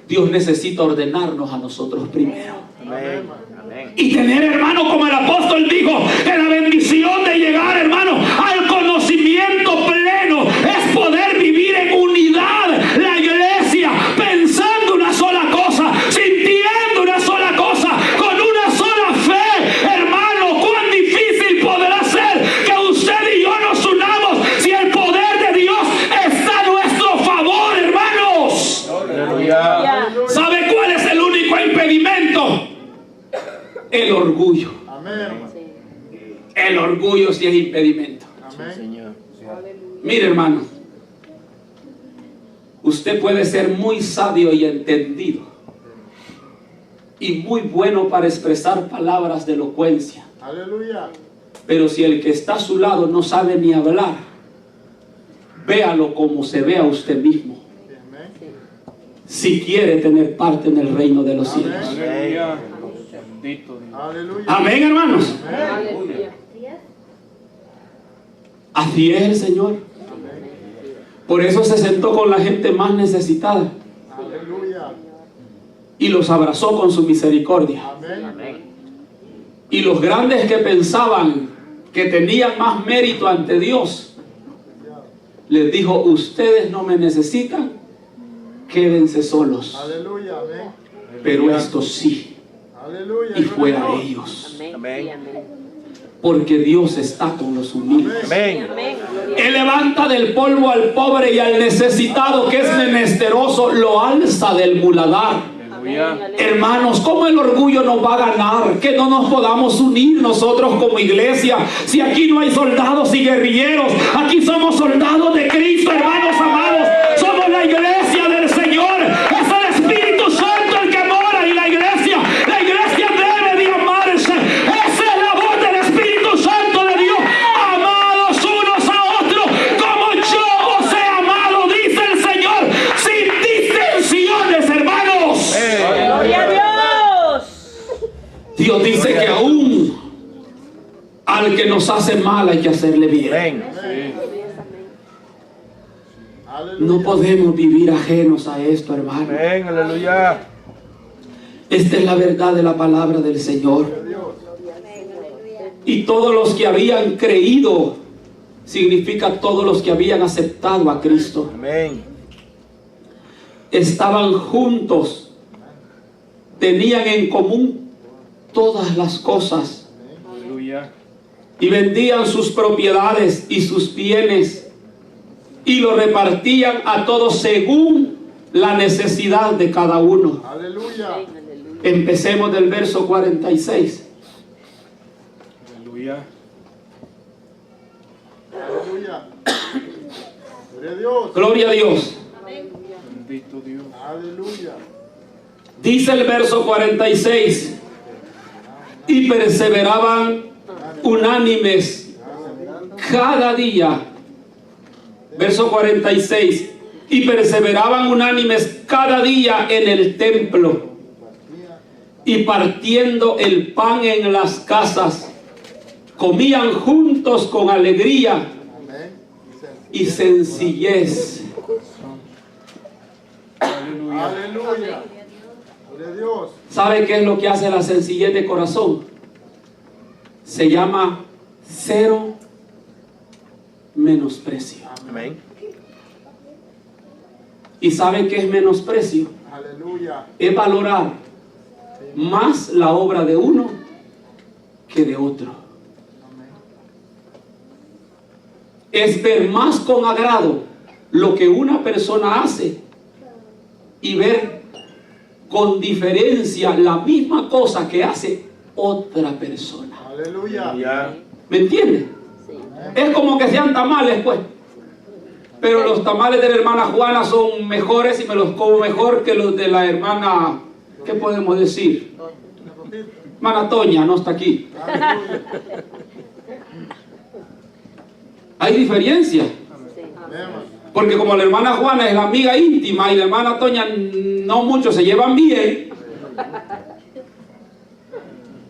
Dios necesita ordenarnos a nosotros primero. Amén. Amén. Y tener, hermano, como el apóstol dijo, que la bendición de llegar, hermano, al conocimiento pleno es poder vivir en unidad la iglesia, pensando una sola cosa, sintiendo una sola cosa, con una sola fe. Hermano, cuán difícil podrá ser que usted y yo nos unamos si el poder de Dios está a nuestro favor, hermanos. Aleluya. ¿Sabe cuál es el único impedimento? El orgullo. Amén. El orgullo sí es impedimento. Amén. Señor. Mire, hermano, usted puede ser muy sabio y entendido y muy bueno para expresar palabras de elocuencia, Aleluya. pero si el que está a su lado no sabe ni hablar, véalo como se ve a usted mismo, Amén. si quiere tener parte en el reino de los cielos. Aleluya. Bendito Dios. Aleluya. Amén, hermanos. Aleluya. Así es el Señor. Por eso se sentó con la gente más necesitada Aleluya. y los abrazó con su misericordia. Amén. Y los grandes que pensaban que tenían más mérito ante Dios, les dijo, ustedes no me necesitan, quédense solos. Aleluya. Amén. Pero estos sí, Aleluya. y fue a Gloria a Dios. ellos. Amén. Amén. Sí, amén. Porque Dios está con los humildes. Amén. Amén. Gloria Él levanta del polvo al pobre y al necesitado que es menesteroso, lo alza del muladar. Aleluya. Hermanos, ¿cómo el orgullo nos va a ganar? Que no nos podamos unir nosotros como iglesia. Si aquí no hay soldados y guerrilleros, aquí somos soldados de Cristo, hermanos amados. Somos la iglesia del Señor. Es el Espíritu Santo el que mora en la iglesia. La iglesia debe de amarse. Esa es la voz del Espíritu Santo de Dios. Amados unos a otros, como yo os he amado, dice el Señor, sin disensiones, hermanos. Gloria a Dios. Dios dice que aún al que nos hace mal hay que hacerle bien. Amén. Aleluya. No podemos vivir ajenos a esto, hermano. Amén. Aleluya. Esta es la verdad de la palabra del Señor. Y todos los que habían creído, significa todos los que habían aceptado a Cristo, Amén. estaban juntos, tenían en común todas las cosas Aleluya. y vendían sus propiedades y sus bienes y lo repartían a todos según la necesidad de cada uno. Aleluya. Empecemos del verso 46. Aleluya. Aleluya. Gloria a Dios. Gloria a Dios. Bendito Dios. Aleluya. Dice el verso 46, y perseveraban unánimes cada día. Verso 46, y perseveraban unánimes cada día en el templo, y partiendo el pan en las casas, comían juntos con alegría Amén. y sencillez. Aleluya. Aleluya. Gloria a Dios. ¿Sabe qué es lo que hace la sencillez de corazón? Se llama cero menosprecio. Amén. ¿Y sabe qué es menosprecio? Aleluya. Es valorar más la obra de uno que de otro. Es ver más con agrado lo que una persona hace y ver con diferencia la misma cosa que hace otra persona. Aleluya. Ya. ¿Me entiende? Es como que sean tamales, pues. Pero los tamales de la hermana Juana son mejores y me los como mejor que los de la hermana, ¿qué podemos decir? Hermana Toña, no está aquí. Aleluya. Hay diferencia. Amén. Porque como la hermana Juana es la amiga íntima y la hermana Toña no mucho se llevan bien,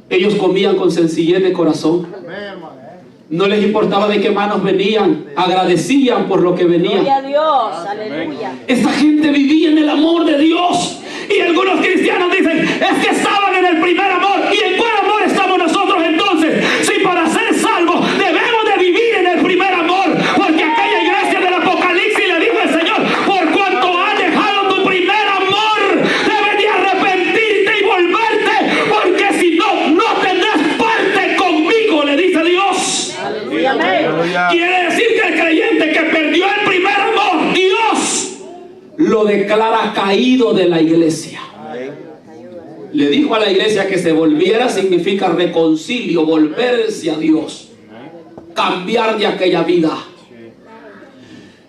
ellos comían con sencillez de corazón. Amén, hermano. No les importaba de qué manos venían, agradecían por lo que Gloria venía. a Dios. Aleluya. Esta gente vivía en el amor de Dios. Y algunos cristianos dicen, es que estaban en el primer amor. ¿Y en cuál amor estamos nosotros entonces? Si para ser salvos debemos de vivir en el primer amor. Porque aquella iglesia del Apocalipsis le dijo al Señor, por cuanto has dejado tu primer amor, debes de arrepentirte y volverte, porque si no, no tendrás parte conmigo, le dice Dios. Aleluya. Amén. Aleluya. Quiere decir que el creyente que perdió el primer amor, Dios lo declara caído de la iglesia. Amén. Le dijo a la iglesia que se volviera significa reconcilio, volverse a Dios, cambiar de aquella vida.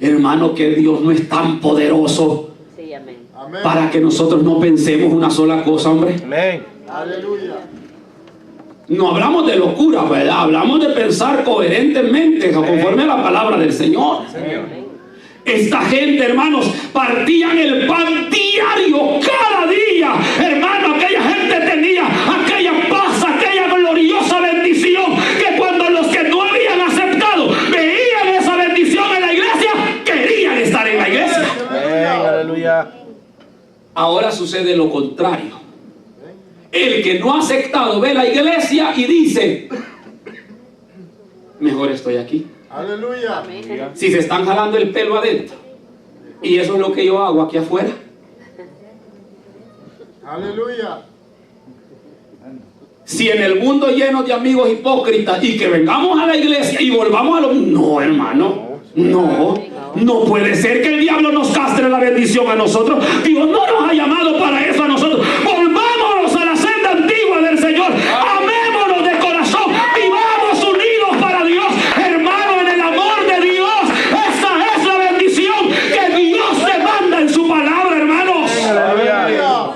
Hermano, que Dios no es tan poderoso Sí, amén. Amén. para que nosotros no pensemos una sola cosa, hombre. Amén. Aleluya. No hablamos de locura, ¿verdad? Hablamos de pensar coherentemente, conforme a la palabra del Señor. Esta gente, hermanos, partían el pan diario, cada día. Hermano, aquella gente tenía aquella paz, aquella gloriosa bendición, que cuando los que no habían aceptado veían esa bendición en la iglesia, querían estar en la iglesia. Amén. Aleluya. Ahora sucede lo contrario. El que no ha aceptado ve la iglesia y dice, mejor estoy aquí. Aleluya. Amén. Si se están jalando el pelo adentro y eso es lo que yo hago aquí afuera, Aleluya. si en el mundo lleno de amigos hipócritas y que vengamos a la iglesia y volvamos a lo... No, hermano, no puede ser que el diablo nos castre la bendición a nosotros. Dios no nos ha llamado para eso a nosotros. Volvámonos a la senda antigua del Señor, amémonos de corazón, vivamos unidos para Dios, hermano, en el amor de Dios. Esa es la bendición que Dios demanda en su palabra, hermanos. Aleluya.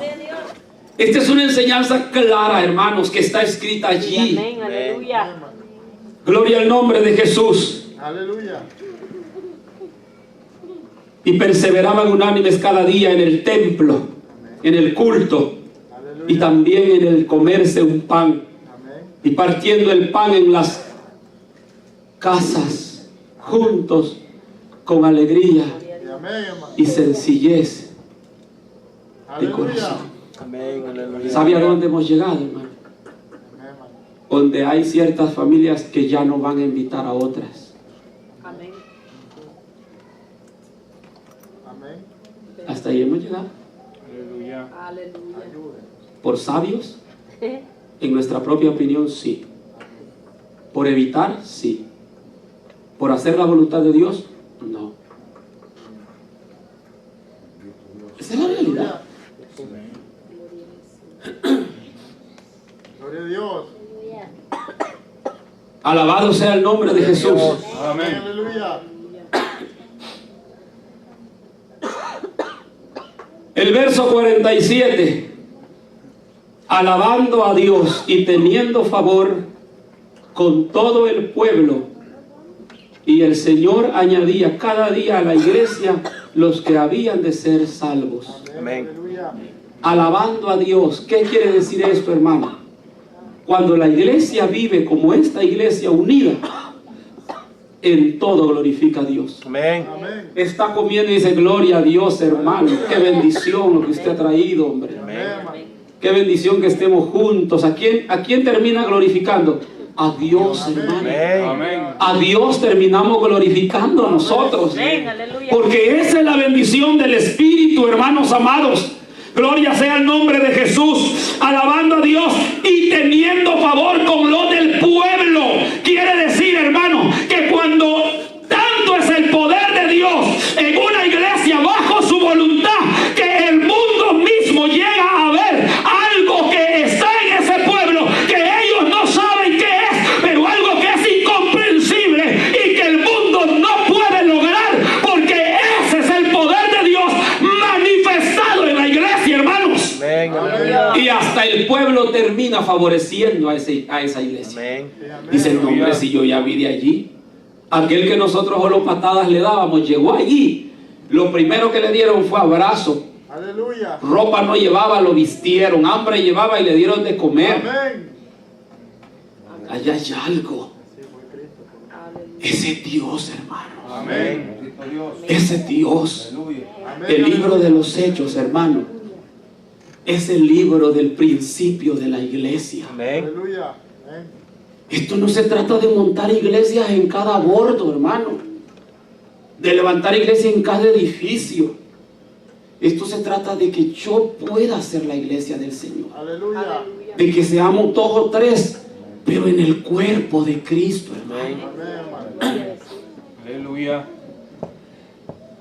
Esta es una enseñanza clara, hermanos, que está escrita allí. Amén. Aleluya. Gloria al nombre de Jesús. Aleluya. Y perseveraban unánimes cada día en el templo, en el culto, y Aleluya. también en el comerse un pan, Amén. y partiendo el pan en las casas, juntos, con alegría Y amén, hermano. y sencillez de Aleluya. corazón. Amén. Aleluya. ¿Sabe a dónde hemos llegado, hermano? Amén, hermano. Donde hay ciertas familias que ya no van a invitar a otras. Amén. Amén. Hasta ahí hemos llegado. Aleluya. Aleluya. ¿Por sabios? En nuestra propia opinión, sí. ¿Por evitar? Sí. ¿Por hacer la voluntad de Dios? No. Esa es la realidad. Gloria a Dios. Alabado sea el nombre de Jesús. Amén. Aleluya. El verso 47. Alabando a Dios y teniendo favor con todo el pueblo. Y el Señor añadía cada día a la iglesia los que habían de ser salvos. Amén. Aleluya. Alabando a Dios. ¿Qué quiere decir esto, hermano? Cuando la iglesia vive como esta iglesia unida, en todo glorifica a Dios. Amén. Amén. Está comiendo y dice, gloria a Dios, hermano. Qué bendición lo que usted ha traído, hombre. Amén, hermano. Qué bendición que estemos juntos. ¿A quién termina glorificando? A Dios, hermano. Amén. Amén. A Dios terminamos glorificando a nosotros. Amén, aleluya. Porque esa es la bendición del Espíritu, hermanos amados. Gloria sea el nombre de Jesús. Alabando a Dios y teniendo favor con los del pueblo. Quiere decir, hermano, que cuando tanto es el poder de Dios en una iglesia bajo su voluntad, que el mundo mismo llega a ver algo que está en ese pueblo, que ellos no saben qué es, pero algo que es incomprensible y que el mundo no puede lograr, porque ese es el poder de Dios manifestado en la iglesia, hermanos. Amén. Y hasta el pueblo termina favoreciendo a esa iglesia. Amén. Dice el hombre, si yo ya vi de allí, aquel que nosotros solo patadas le dábamos, llegó allí. Lo primero que le dieron fue abrazo. Aleluya. Ropa no llevaba, lo vistieron. Hambre llevaba y le dieron de comer. Amén. Allá hay algo. Ese Dios, hermano. Amén. Ese Dios. Amén. El libro de los Hechos, hermano, es el libro del principio de la iglesia. Amén. Aleluya. Amén. Esto no se trata de montar iglesias en cada bordo, hermano, de levantar iglesias en cada edificio. Esto se trata de que yo pueda ser la iglesia del Señor, Aleluya. de que seamos 2 o 3, pero en el cuerpo de Cristo, hermano. Amén. Amén, hermano. Aleluya.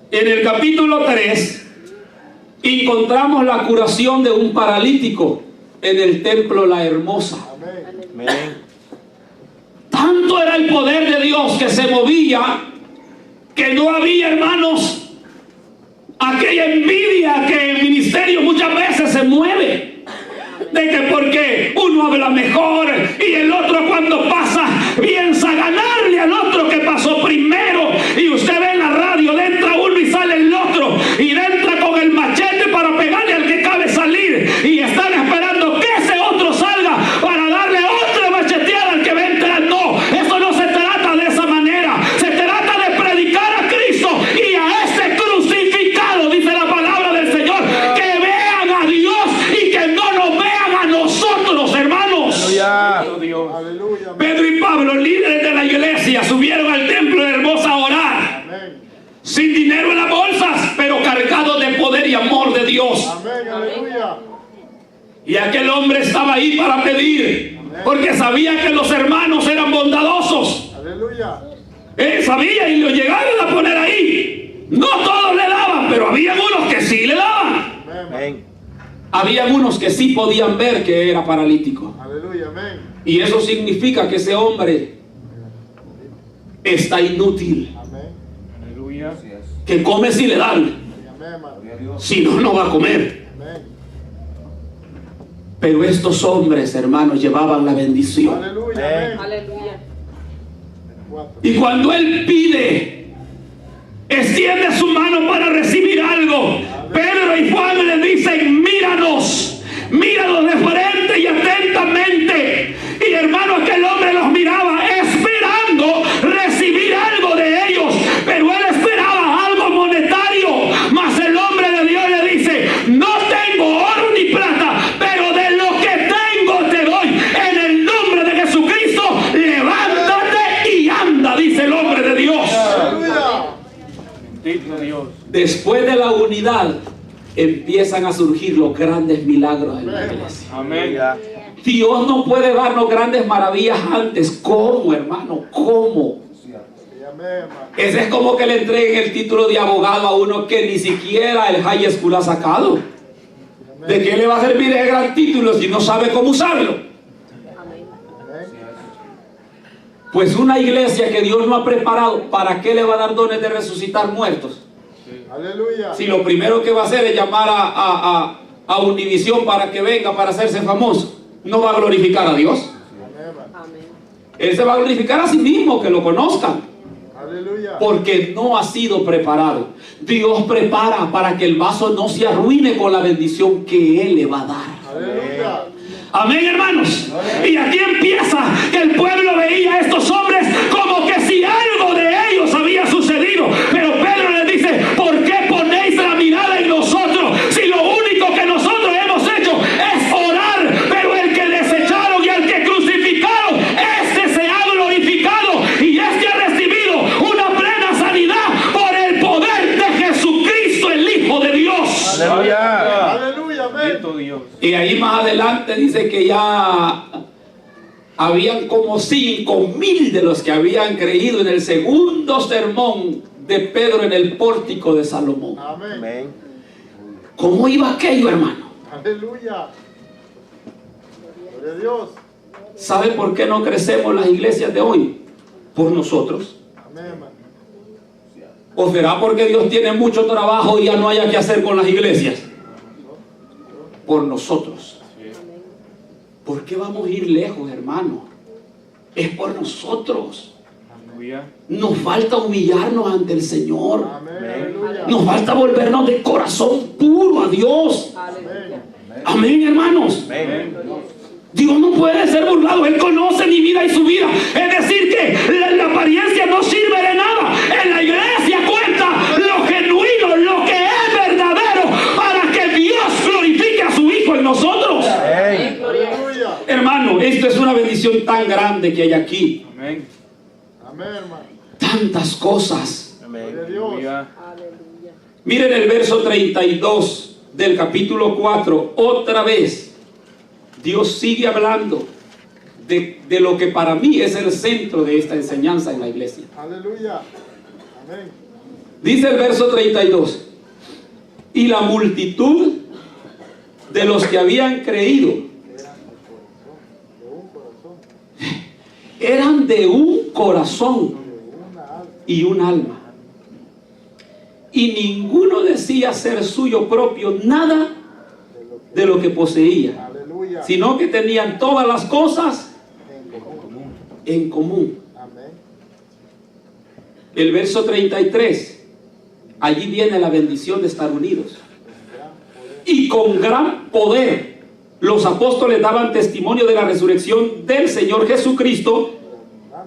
En el capítulo 3 encontramos la curación de un paralítico en el templo La Hermosa. Amén. Amén. Tanto era el poder de Dios que se movía, que no había, hermanos, aquella envidia que el ministerio muchas veces se mueve. De que porque uno habla mejor y el otro cuando pasa piensa ganarle al otro que pasó primero. Y usted ve en la radio, entra uno y sale el otro. Y entra con el machete para pegarle al que cabe salir. Y están esperando que ese otro salga para darle otra macheteada al que va a entrar. No, eso no se trata de esa manera. Se trata de predicar a Cristo y a ese crucificado, dice la palabra del Señor. Que vean a Dios y que no nos vean a nosotros, hermanos. Aleluya. Dios. Aleluya. Pedro y Pablo, líderes de la iglesia, subieron al templo de Hermosa a orar. Amén. Sin dinero en las bolsas, pero cargados de poder y amor de Dios. Amén. Aleluya. Y aquel hombre estaba ahí para pedir, porque sabía que los hermanos eran bondadosos. Aleluya. Él sabía y lo llegaron a poner ahí. No todos le daban, pero había unos que sí le daban. Amén. Amén. Había unos que sí podían ver que era paralítico. Aleluya. Amén. Y eso significa que ese hombre está inútil. Amén. Aleluya. Que come si le dan, Amén, hermano. si no, no va a comer. Amén. Pero estos hombres, hermanos, llevaban la bendición. Aleluya. Amén. Aleluya. Y cuando él pide, extiende su mano para recibir algo. Pedro y Juan le dicen, míranos, míranos de frente y atentamente. Y hermano, aquel hombre los miraba esperando recibir algo de ellos, pero él esperaba algo monetario. Mas el hombre de Dios le dice, no tengo oro ni plata, pero de lo que tengo te doy. En el nombre de Jesucristo, levántate y anda, dice el hombre de Dios. Aleluya. Bendito Dios. Después de la unidad empiezan a surgir los grandes milagros en la iglesia. Amén. Dios no puede darnos grandes maravillas antes. ¿Cómo, hermano? ¿Cómo? Sí, amén, hermano. Ese es como que le entreguen el título de abogado a uno que ni siquiera el high school ha sacado. ¿De qué le va a servir ese gran título si no sabe cómo usarlo? Amén. Pues una iglesia que Dios no ha preparado, ¿para qué le va a dar dones de resucitar muertos? Aleluya. Si lo primero que va a hacer es llamar a Univisión para que venga para hacerse famoso, no va a glorificar a Dios. Amén, hermano. Amén. Él se va a glorificar a sí mismo, que lo conozcan, Aleluya. porque no ha sido preparado. Dios prepara para que el vaso no se arruine con la bendición que Él le va a dar. Aleluya. Amén, hermanos. Y aquí empieza que el pueblo veía a estos hombres como que si algo de más adelante dice que ya habían como 5,000 de los que habían creído en el segundo sermón de Pedro en el pórtico de Salomón. Amén. ¿Cómo iba aquello, hermano? Aleluya. Gloria a Dios. ¿Sabe por qué no crecemos las iglesias de hoy? Por nosotros. Amén, hermano. ¿O será porque Dios tiene mucho trabajo y ya no haya que hacer con las iglesias? Por nosotros. ¿Por qué vamos a ir lejos, hermano? Es por nosotros. Aleluya. Nos falta humillarnos ante el Señor. Amén. Aleluya. Nos falta volvernos de corazón puro a Dios. Aleluya. Amén, hermanos. Amén. Dios no puede ser burlado. Él conoce mi vida y su vida. Es decir que la apariencia no sirve de nada. En la iglesia cuenta lo genuino, lo que es verdadero, para que Dios glorifique a su Hijo en nosotros. Aleluya. Hermano, esto es una bendición tan grande que hay aquí. Amén. Amén, hermano. Tantas cosas. Gloria a Dios. Aleluya. Aleluya. Miren el verso 32 del capítulo 4. Otra vez Dios sigue hablando de lo que para mí es el centro de esta enseñanza en la iglesia. Aleluya. Amén. Dice el verso 32: y la multitud de los que habían creído eran de un corazón y un alma, y ninguno decía ser suyo propio nada de lo que poseía, Aleluya. sino que tenían todas las cosas en común. Amén. El verso 33, allí viene la bendición de estar unidos. Y con gran poder los apóstoles daban testimonio de la resurrección del Señor Jesucristo,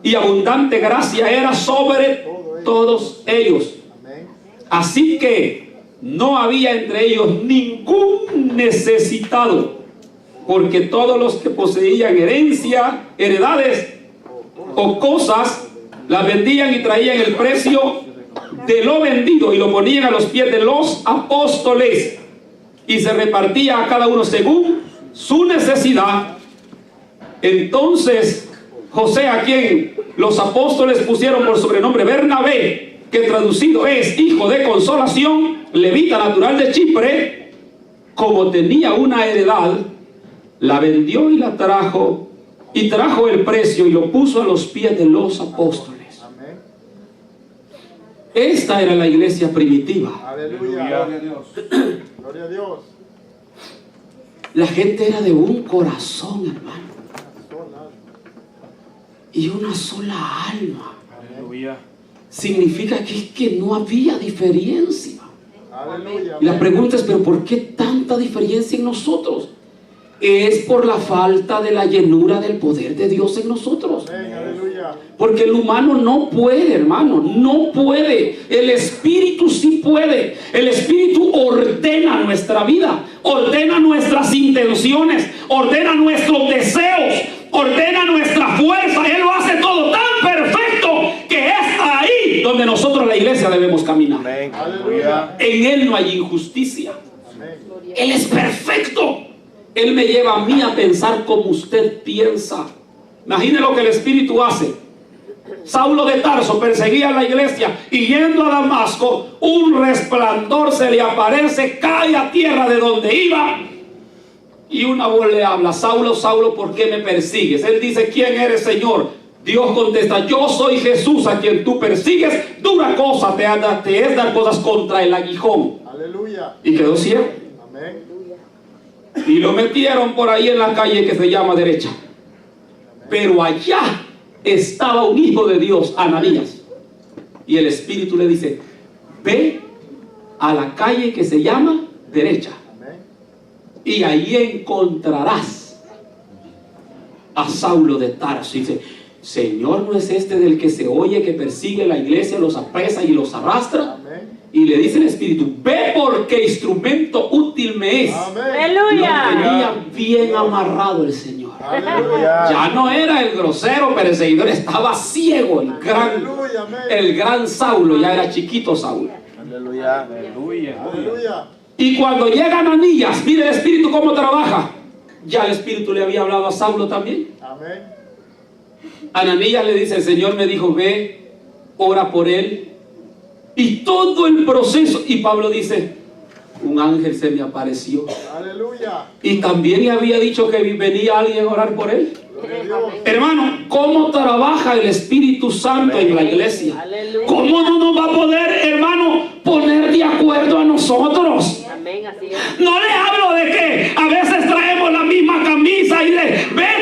y abundante gracia era sobre todos ellos. Amén. Así que no había entre ellos ningún necesitado, porque todos los que poseían herencia, heredades o cosas, las vendían y traían el precio de lo vendido y lo ponían a los pies de los apóstoles, y se repartía a cada uno según su necesidad. Entonces José, a quien los apóstoles pusieron por sobrenombre Bernabé, que traducido es hijo de consolación, levita natural de Chipre, como tenía una heredad, la vendió y la trajo, y trajo el precio y lo puso a los pies de los apóstoles. Amén. Esta era la iglesia primitiva. Aleluya. Gloria a Dios. Gloria a Dios. La gente era de un corazón, hermano, y una sola alma. Aleluya. Significa que no había diferencia. Aleluya. Y la pregunta es, ¿pero por qué tanta diferencia en nosotros? Es por la falta de la llenura del poder de Dios en nosotros. Amén. Aleluya. Porque el humano no puede, hermano, no puede. El Espíritu sí puede. El Espíritu ordena nuestra vida, ordena nuestras intenciones, ordena nuestros deseos, ordena nuestra fuerza. Él lo hace todo tan perfecto que es ahí donde nosotros, la iglesia, debemos caminar. Aleluya. En Él no hay injusticia. Amén. Él es perfecto. Él me lleva a mí a pensar como usted piensa. Imagine lo que el Espíritu hace. Saulo de Tarso perseguía a la iglesia, y yendo a Damasco, un resplandor se le aparece, cae a tierra de donde iba, y una voz le habla: Saulo, Saulo, ¿por qué me persigues? Él dice: ¿quién eres, Señor? Dios contesta: yo soy Jesús a quien tú persigues. Dura cosa te es dar cosas contra el aguijón. Aleluya. Y quedó ciego. Amén. Y lo metieron por ahí en la calle que se llama Derecha. Pero allá estaba un hijo de Dios, Ananías. Y el Espíritu le dice: ve a la calle que se llama Derecha, Amén. y ahí encontrarás a Saulo de Tarso. Y dice: Señor, ¿no es este del que se oye que persigue la iglesia, los apresa y los arrastra? Amén. Y le dice el Espíritu: ve, porque instrumento útil me es. Amén. Lo Aleluya. tenía bien amarrado el Señor. Aleluya. Ya no era el grosero perseguidor, estaba ciego. Aleluya. Amén. El gran Saulo, ya era chiquito Saulo. Aleluya. Aleluya. Y cuando llega Ananías, mire el Espíritu cómo trabaja. Ya el Espíritu le había hablado a Saulo también. Amén. Ananías le dice, el Señor me dijo, ve, ora por él. Y todo el proceso, y Pablo dice, un ángel se me apareció. Aleluya. Y también le había dicho que venía alguien a orar por él. Gloria a Dios. Hermano, ¿cómo trabaja el Espíritu Santo en la iglesia? Aleluya. ¿Cómo no nos va a poder, hermano, poner de acuerdo a nosotros? Amén, así es. No le hablo de que a veces traemos la misma camisa y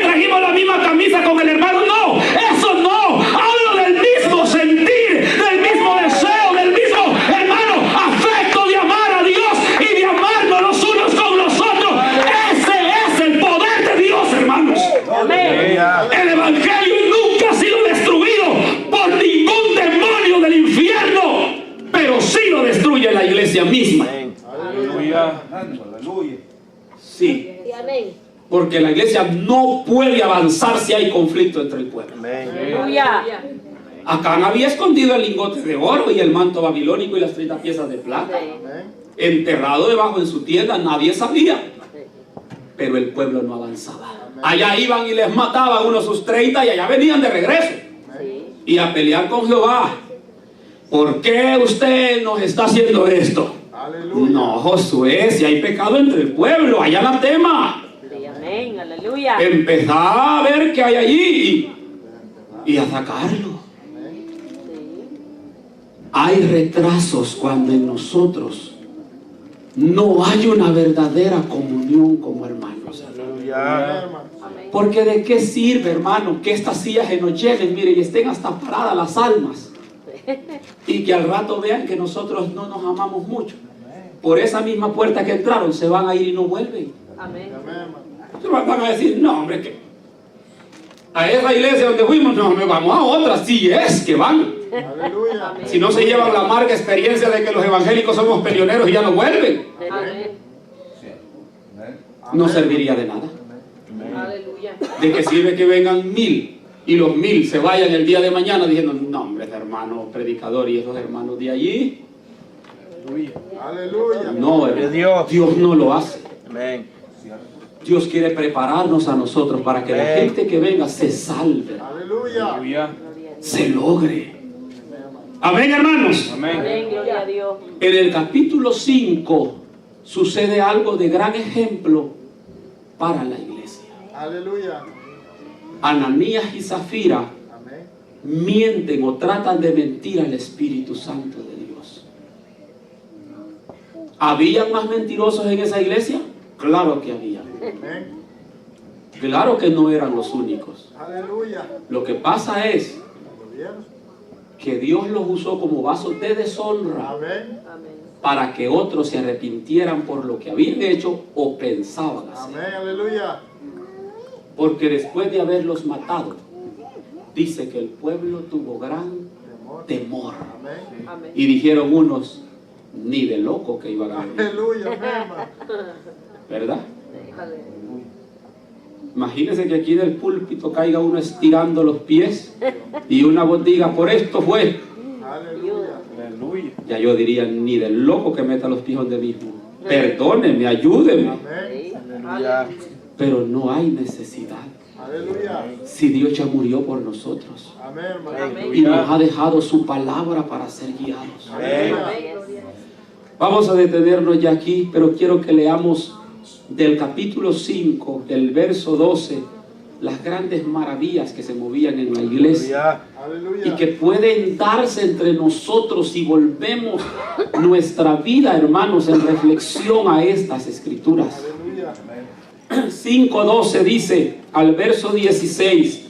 trajimos la misma camisa con el hermano. No, eso no. Hablo del mismo sentir, del mismo deseo, del mismo, hermano, afecto de amar a Dios y de amarnos los unos con los otros. Ese es el poder de Dios, hermanos. Amén. El Evangelio nunca ha sido destruido por ningún demonio del infierno, pero sí lo destruye la iglesia misma. Aleluya. Sí, Amén. porque la iglesia no puede avanzar si hay conflicto entre el pueblo. Aleluya. Acán había escondido el lingote de oro y el manto babilónico y las 30 piezas de plata, Amén. enterrado debajo en su tienda, nadie sabía, pero el pueblo no avanzaba. Allá iban y les mataban unos sus 30 y allá venían de regreso Sí. y a pelear con Jehová. ¿Por qué usted nos está haciendo esto? Aleluya. No, Josué, si hay pecado entre el pueblo, allá la tema. Sí, amén. Aleluya. Empezá a ver qué hay allí y a sacarlo. Sí. Hay retrasos cuando en nosotros no hay una verdadera comunión como hermanos. Amén, hermano. Amén. Porque de qué sirve, hermano, que estas sillas se nos llenen, mire, y estén hasta paradas las almas. Y que al rato vean que nosotros no nos amamos mucho. Por esa misma puerta que entraron se van a ir y no vuelven. Amén. Amén, hermano. Se van a decir, no, hombre, que a esa iglesia donde fuimos, no, me vamos a otra. Sí es que van. Aleluya. Amén. Si no se llevan la amarga experiencia de que los evangélicos somos peleoneros y ya no vuelven, Amén. no serviría de nada. Aleluya. ¿De qué sirve que vengan 1000 y los 1000 se vayan el día de mañana diciendo, no, hombre, ese hermano predicador y esos hermanos de allí? Aleluya. No, Dios no lo hace. Amén. Dios quiere prepararnos a nosotros para que la gente que venga se salve, Aleluya. Aleluya. se logre. Amén, hermanos. Amén. Amén. Gloria a Dios. En el capítulo 5 sucede algo de gran ejemplo para la iglesia. Aleluya. Ananías y Zafira Amén. mienten o tratan de mentir al Espíritu Santo de Dios. ¿Habían más mentirosos en esa iglesia? Claro que había. Amén. Claro que no eran los únicos. Aleluya. Lo que pasa es ¿Lo vieron? que Dios los usó como vasos de deshonra Amén. Amén. para que otros se arrepintieran por lo que habían hecho o pensaban hacer. Amén. Aleluya. Porque después de haberlos matado, dice que el pueblo tuvo gran Temor. temor. Amén. Amén. Y dijeron unos, ni de loco que iban a venir, Aleluya. Amén, hermano. ¿verdad? Aleluya. Imagínense que aquí del púlpito caiga uno estirando los pies y una voz diga, por esto fue. Aleluya. Aleluya. Ya yo diría, ni del loco que meta los pies donde mismo. Perdóneme, ayúdeme. Amén. Sí. Aleluya. Pero no hay necesidad. Aleluya. Si Dios ya murió por nosotros Amén, hermano. Amén. y nos ha dejado su palabra para ser guiados. Amén. Amén. Vamos a detenernos ya aquí, pero quiero que leamos del capítulo 5, del verso 12, las grandes maravillas que se movían en la iglesia Aleluya. y que pueden darse entre nosotros si volvemos nuestra vida, hermanos, en reflexión a estas escrituras. Aleluya. 5:12 dice al verso 16,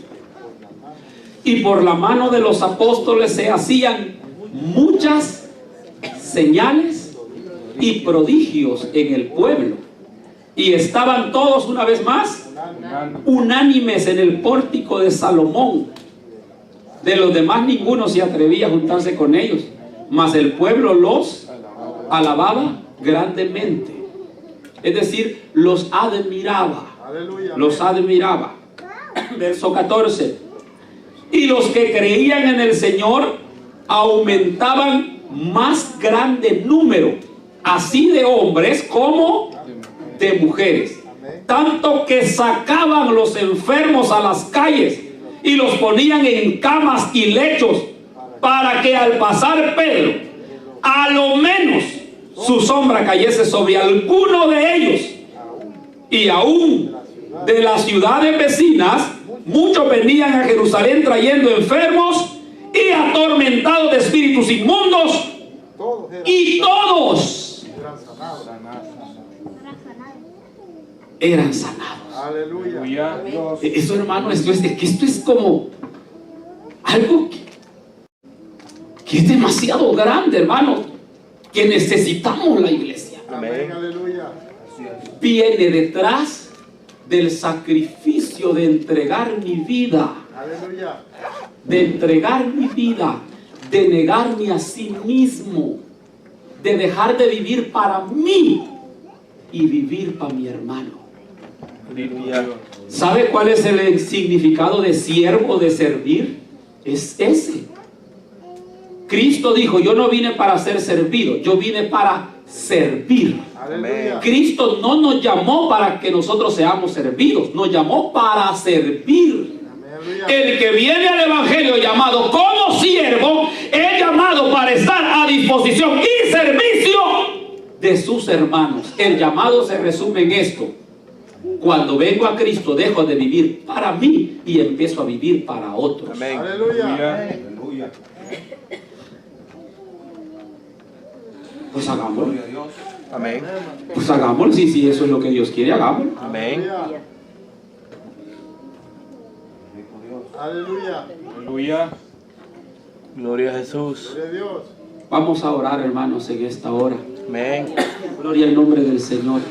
y por la mano de los apóstoles se hacían muchas señales y prodigios en el pueblo, y estaban todos una vez más unánimes en el pórtico de Salomón. De los demás ninguno se atrevía a juntarse con ellos, mas el pueblo los alababa grandemente. Es decir, los admiraba. Aleluya. Los admiraba. Verso 14. Y los que creían en el Señor aumentaban más grande número, así de hombres como de mujeres. Amén. tanto que sacaban los enfermos a las calles y los ponían en camas y lechos, para que al pasar Pedro, a lo menos su sombra cayese sobre alguno de ellos. Y aún de las ciudades vecinas, muchos venían a Jerusalén trayendo enfermos y atormentados de espíritus inmundos, Todos eran, y todos eran sanados. eran sanados. Aleluya. Aleluya. Dios. Eso, hermano, esto es como algo que es demasiado grande, hermano, que necesitamos la iglesia. Amén. Aleluya. Viene detrás del sacrificio de entregar mi vida, Aleluya. de entregar mi vida, de negarme a sí mismo, de dejar de vivir para mí y vivir para mi hermano. Aleluya. ¿Sabe cuál es el significado de siervo, de servir? Es ese. Cristo dijo: yo no vine para ser servido, yo vine para servir. Aleluya. Cristo no nos llamó para que nosotros seamos servidos, nos llamó para servir. Aleluya. El que viene al evangelio llamado como siervo es llamado para estar a disposición y servicio de sus hermanos. El llamado se resume en esto: cuando vengo a Cristo, dejo de vivir para mí y empiezo a vivir para otros. Amén. Aleluya. Aleluya. Pues hagámoslo. Amén. Pues hagámoslo. Si eso es lo que Dios quiere, hagámoslo. Amén. Aleluya. Aleluya. Aleluya. Gloria a Jesús. Gloria a Dios. Vamos a orar, hermanos, en esta hora. Amén. Gloria al nombre del Señor.